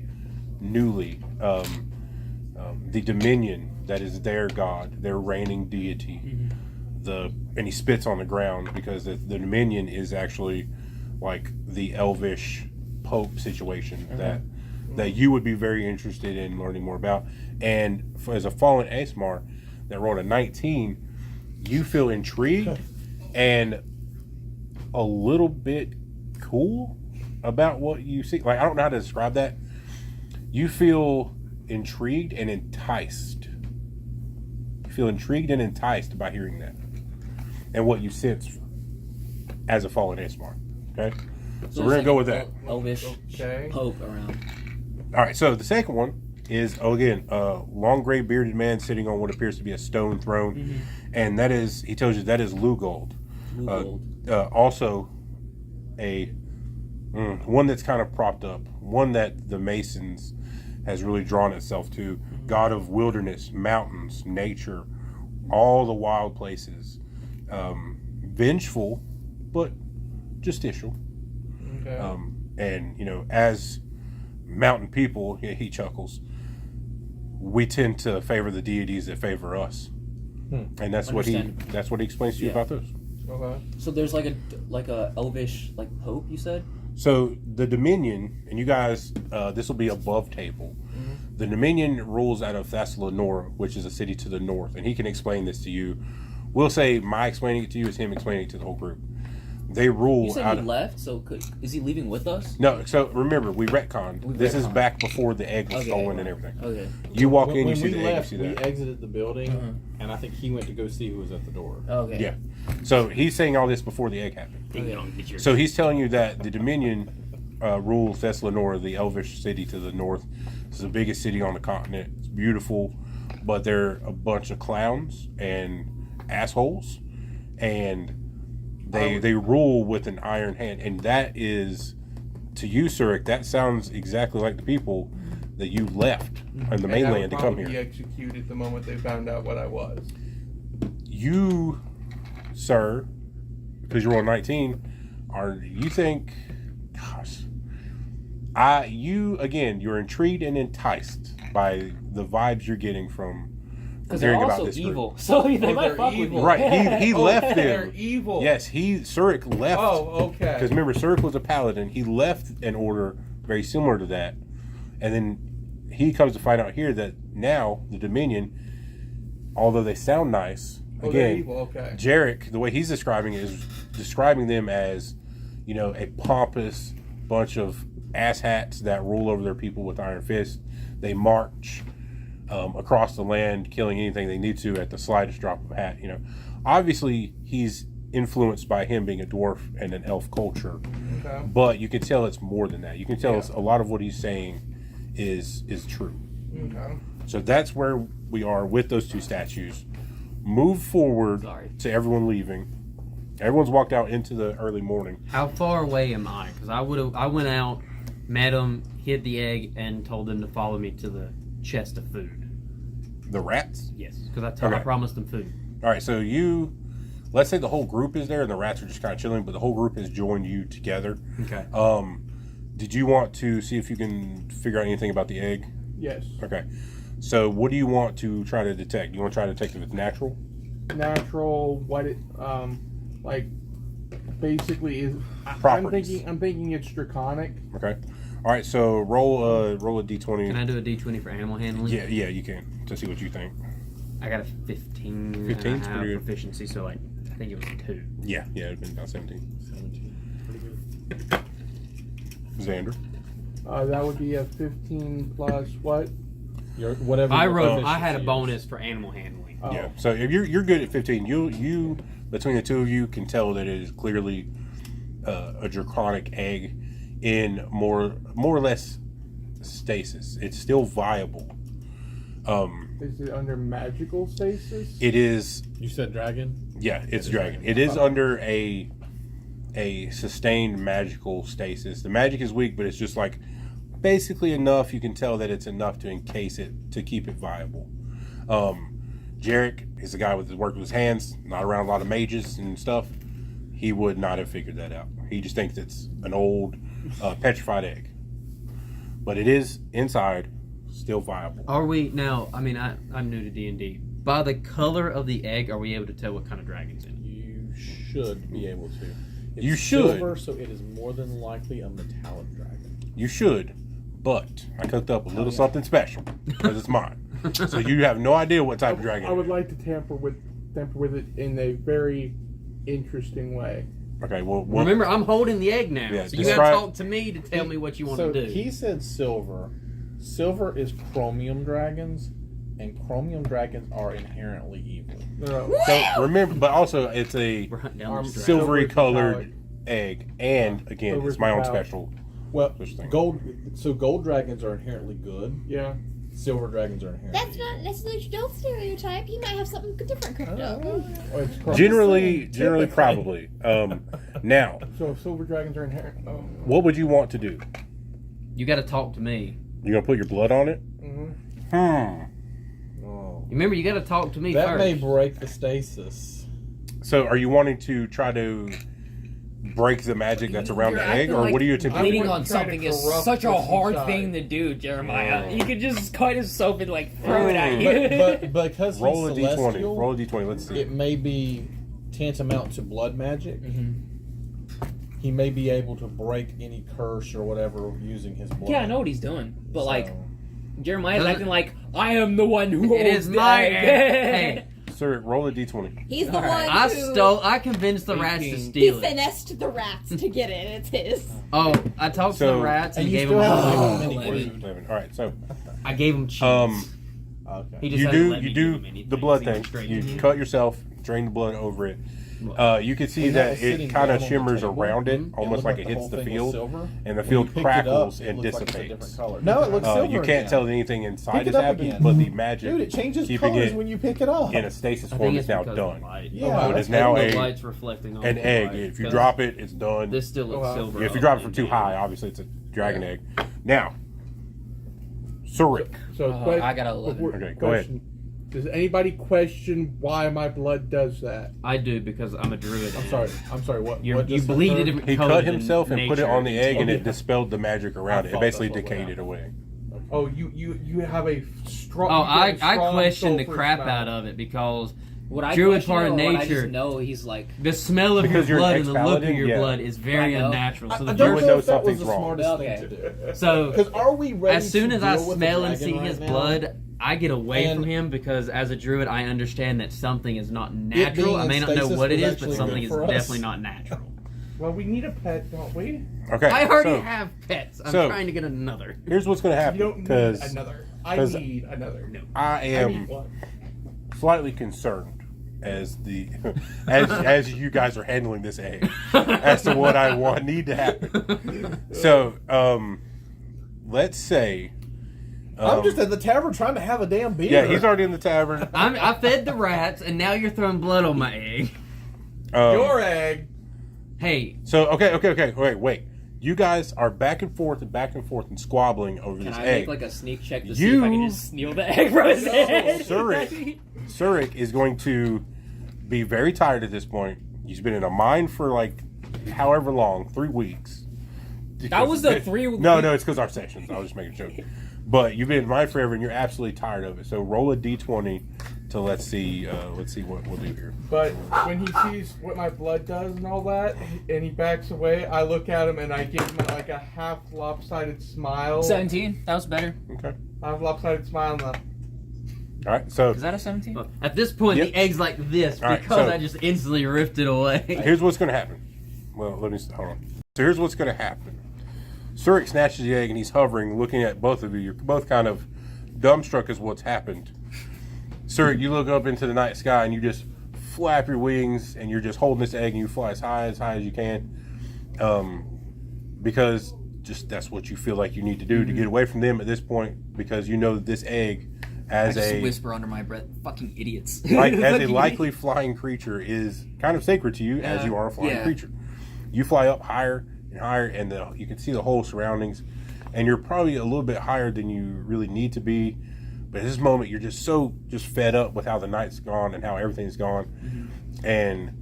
newly. The Dominion, that is their god, their reigning deity. And he spits on the ground because the Dominion is actually like the elvish Pope situation that you would be very interested in learning more about. And as a fallen Asmar that rolled a 19, you feel intrigued and a little bit cool about what you see. Like, I don't know how to describe that. You feel intrigued and enticed. You feel intrigued and enticed by hearing that and what you sense as a fallen Asmar. Okay? So we're going to go with that. Elvish Okay. Pope around. All right, so the second one is, again, a long gray bearded man sitting on what appears to be a stone throne. And that is, he tells you that is Lugold. Also, one that's kind of propped up, one that the Masons has really drawn itself to. God of wilderness, mountains, nature, all the wild places. Vengeful, but justicial. Okay. And, you know, as mountain people, he chuckles, we tend to favor the deities that favor us. And that's what he explains to you about those. Okay. So there's like a elvish Pope, you said? So the Dominion, and you guys, this will be above table. The Dominion rules out of Thessalonora, which is a city to the north, and he can explain this to you. We'll say my explaining it to you is him explaining it to the whole group. They rule. You said he left, so is he leaving with us? No, so remember, we retconned. This is back before the egg was stolen and everything. Okay. You walk in, you When see we the egg, left, you see we that. exited the building, and I think he went to go see who was at the door. Okay. Yeah. So he's saying all this before the egg happened. Okay. So he's telling you that the Dominion rules Thessalonora, the elvish city to the north. It's the biggest city on the continent. It's beautiful, but they're a bunch of clowns and assholes, and they rule with an iron hand. And that is, to you, Surik, that sounds exactly like the people that you left on the mainland to come Be here. executed the moment they found out what I was. You, sir, because you're on 19, you think, gosh, you're intrigued and enticed by the vibes you're getting from Because they're hearing about also this group. evil, so they might they're fuck with evil. you. Right, he left They're them. evil. Yes, Surik left. Oh, okay. Because remember, Surik was a paladin. He left an order very similar to that. And then he comes to find out here that now the Dominion, although they sound nice, they're again, evil. Okay. Jarek, the way he's describing it is describing them as, you know, a pompous bunch of asshats that rule over their people with iron fists. They march across the land, killing anything they need to at the slightest drop of a hat. You know, obviously he's influenced by him being a dwarf and an elf culture, Okay. but you can tell it's more than that. You can tell it's a lot of what he's saying is true. Okay. So that's where we are with those two statues. Move forward to everyone leaving. Everyone's walked out into the early morning. How far away am I? Because I went out, met them, hid the egg, and told them to follow me to the chest of food. The rats? Yes, because I promised them food. All right, so let's say the whole group is there and the rats are just kind of chilling, but the whole group has joined you together. Okay. Did you want to see if you can figure out anything about the egg? Yes. Okay. So what do you want to try to detect? You want to try to detect if it's natural? Natural. What it basically is. Properties. I'm thinking it's draconic. Okay. All right, so roll a d20. Can I do a d20 for animal handling? Yeah, you can, to see what you think. I got a 15. 15's and I have pretty good. proficiency, so I think it was 2. Yeah, it'd been about 17. Pretty good. Xander. That would be a 15 plus what? Whatever. I had a bonus for animal handling. Oh. Yeah. So if you're good at 15, you between the two of you can tell that it is clearly a draconic egg in more or less stasis. It's still viable. Is it under magical stasis? It is. You said dragon? Yeah, it's dragon. It is under a sustained magical stasis. The magic is weak, but it's just like basically enough. You can tell that it's enough to encase it to keep it viable. Jarek is a guy with his work with his hands, not around a lot of mages and stuff. He would not have figured that out. He just thinks it's an old petrified egg, but it is inside, still viable. Are we now? I mean, I'm new to D&D. By the color of the egg, are we able to tell what kind of dragon's in it? You should be able to. It's You should. silver, so it is more than likely a metallic dragon. You should, but I cooked up a little something special because it's mine. So you have no idea what type of dragon. I would it is. like to tamper with it in a very interesting way. Okay, well, Remember, I'm holding the egg now, Yeah, so you gotta describe- talk to me to tell me what you want So to do. he said silver. Silver is chromium dragons, and chromium dragons are inherently evil. No, so remember, but also it's a We're hunting down this dragon. silvery Silver's colored metallic. egg, and again, Silver's it's my own metallic. special. Well, Such thing. gold dragons are inherently good. yeah. Silver dragons are inherently That's not necessarily a stereotype. He might have something different cooked up. Oh, it's chromium. Generally, Typically. probably. Now, So silver dragons are inherent. Oh. what would you want to do? You gotta talk to me. You gonna put your blood on it? Mm-hmm. Oh. Remember, you gotta talk to me That first. may break the stasis. So, are you wanting to try to break the magic that's around the You're egg, acting or like what are you attempting? bleeding I on would try to something is corrupt such a what's hard inside. thing to do, Jeremiah. Oh. You could just cut his soap and like throw it at you. But because Roll a he's d20. celestial, Roll a d20. Let's see. it may be tantamount to blood magic. He may be able to break any curse or whatever using his blood. Yeah, I know what he's doing, but like So- Jeremiah's Doesn't- acting like I am the one who It holds is the my egg. egg. Hey, Sir, roll a d20. He's the Alright. one I convinced the rats to 18. He steal it. finessed the rats to get it. It's his. Oh, I talked to So- the rats and And you gave still them. have to Oh, give him mini 11. food. 11. All right, so I gave him cheese. Okay. He just you hasn't do let me you give do him anything. the blood He went thing. straight You to me. cut yourself, drain the blood over it. You can see And that that was it sitting kind down of on the shimmers table. around it, It almost looked like it the hits whole the thing was field, silver. and the When field you picked it up, crackles it and looked like it's a different dissipates. color. No, it looks silver. You can't again. tell that anything inside Pick it has up happened, again. but the magic Dude, it changes keeping colors it when you pick it up. in a stasis I form think is it's now because of done. the light. Yeah, So it that's is now the a light's reflecting off an the egg. light. If you Because drop it, it's done. this still looks wow. silver. If you up drop it and from too down. high, obviously it's a dragon egg. Now, Surik. So I got 11. Okay, go ahead. Does anybody question why my blood does that? I do because I'm a druid. I'm sorry. What? You what just bleed a occurred? different He color cut than himself and put it nature on the egg, and Oh, it yeah. dispelled the magic around it. It thought basically that's what decayed went it away. Oh, you have a strong. Oh, you have a I strong question the sulfur crap smell. out of it because Would I druid question part it, of or would I nature, just know he's like the smell of Because your you're an blood and the look of ex-paladin, your yeah. blood is very I know. unnatural. So I the don't would know know if that was something's the wrong. smartest Okay. thing to do. so Because are we ready? as soon to as I deal with the smell and dragon see right his now? blood, I get away And from him because as a druid, I understand that something is not being natural. I in may not know stasis what it was is, but actually something good is for us. definitely not natural. Well, we need a pet, don't we? Okay. I already so have pets. I'm so- trying to get another. here's what's going to You happen don't need because another. I 'cause need another. No. I I am need one. slightly concerned as the as you guys are handling this egg as to what I need to happen. So, let's say I'm just at the tavern trying to have a damn beer. yeah, he's already in the tavern. I fed the rats, and now you're throwing blood on my egg. Your egg. Hey, So okay. Wait. You guys are back and forth and squabbling over Can this I egg. make like a sneak check to see if I can You- just steal the egg from his head? Surik is going to be very tired at this point. He's been in a mine for like however long, 3 weeks. That was the 3 weeks. No, it's because our sessions. I was just making a joke. But you've been in mine forever, and you're absolutely tired of it. So roll a d20 to let's see what we'll do here. But when he sees what my blood does and all that, and he backs away, I look at him and I give him like a half lopsided smile. 17. That was better. Okay. Half lopsided smile. And All right. So Is that a 17? at this point, Yep. the egg's like this All right, because so- I just instantly ripped it away. here's what's going to happen. Well, hold on. So here's what's going to happen. Surik snatches the egg and he's hovering, looking at both of you. You're both kind of dumbstruck as what's happened. Surik, you look up into the night sky and you just flap your wings and you're just holding this egg and you fly as high as you can, because just that's what you feel like you need to do to get away from them at this point, because you know that this egg as I just a whisper under my breath, "Fucking idiots!" like as a Fucking likely flying creature is kind of sacred to you as you are a flying yeah. creature. You fly up higher and higher, and you can see the whole surroundings, and you're probably a little bit higher than you really need to be. But at this moment, you're just fed up with how the night's gone and how everything's gone, and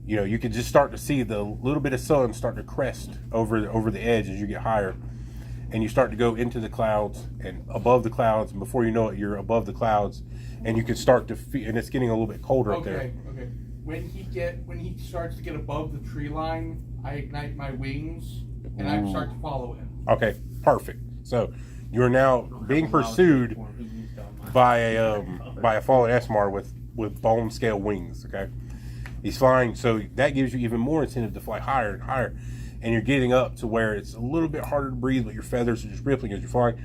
you can just start to see the little bit of sun start to crest over the edge as you get higher. And you start to go into the clouds and above the clouds, and before you know it, you're above the clouds, and you can start to feel, and it's getting a little bit colder up there. Okay. When he starts to get above the tree line, I ignite my wings and I start to follow him. Okay, perfect. So you're now being pursued by a fallen Esmar with bone scale wings. Okay, he's flying, so that gives you even more incentive to fly higher and higher. And you're getting up to where it's a little bit harder to breathe, but your feathers are just rippling as you're flying.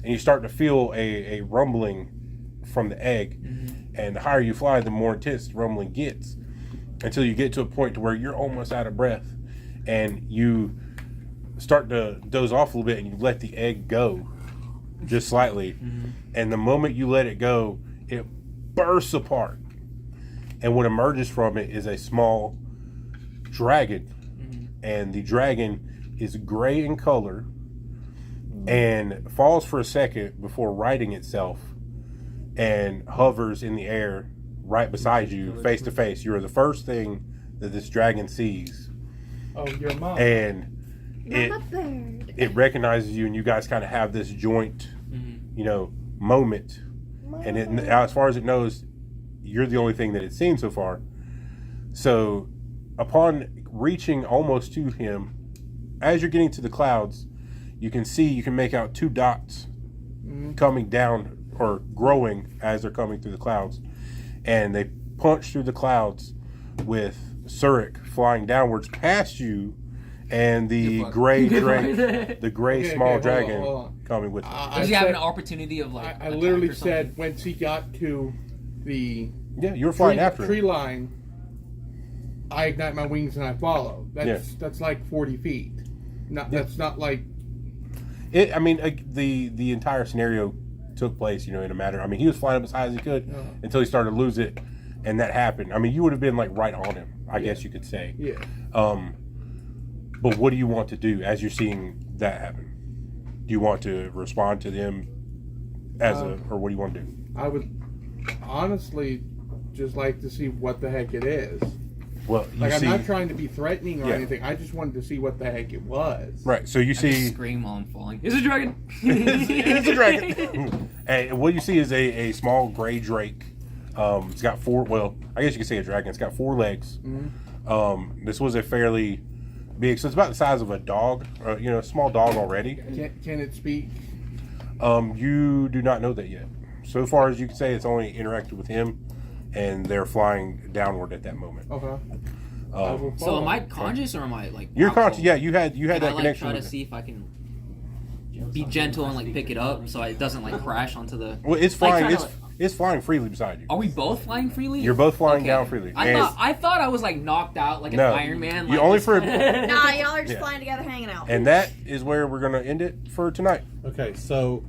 And you start to feel a rumbling from the egg. And the higher you fly, the more intense the rumbling gets. Until you get to a point to where you're almost out of breath. And you start to doze off a little bit and you let the egg go. Just slightly. And the moment you let it go, it bursts apart. And what emerges from it is a small dragon. And the dragon is gray in color and falls for a second before righting itself and hovers in the air right beside you, face to face. You're the first thing that this dragon sees. Oh, your mom. And Mama bird. it recognizes you, and you guys kind of have this joint, moment. And as far as it knows, you're the only thing that it's seen so far. So upon reaching almost to him, as you're getting to the clouds, you can make out two dots coming down or growing as they're coming through the clouds, and they punch through the clouds with Surik flying downwards past you, and the gray small dragon hold on. coming with him. Does he have an opportunity of like? I literally said once he got to the You were flying after tree him. line, I ignite my wings and I follow. That's like 40 feet. That's not like. The entire scenario took place, in a matter. He was flying up as high as he could until he started to lose it, and that happened. You would have been like right on him, I guess you could say. Yeah. But what do you want to do as you're seeing that happen? Do you want to respond to them or what do you want to do? I would honestly just like to see what the heck it is. Well, I'm not trying to be threatening or Yeah. anything. I just wanted to see what the heck it was. Right. So you I see, scream while I'm falling. It's a dragon. it's a dragon. And what you see is a small gray drake. It's got four. Well, I guess you could say a dragon. It's got 4 legs. This was a fairly big. So it's about the size of a dog. A small dog already. Can it speak? You do not know that yet. So far as you can say, it's only interacted with him, and they're flying downward at that moment. Okay. So am I conscious or am I like? You're not conscious. full? Yeah, you had Can that I connection. try to with it. see if I can be gentle and like pick it up so it doesn't like crash onto the. Well, it's Like, flying. try to, It's flying freely beside you. Are we both flying freely? You're both flying Okay. down freely. I thought I was like knocked out like an No. Iron Man. You Like, only just- for- Nah, y'all are just Yeah. flying together, hanging out. And that is where we're going to end it for tonight. Okay, so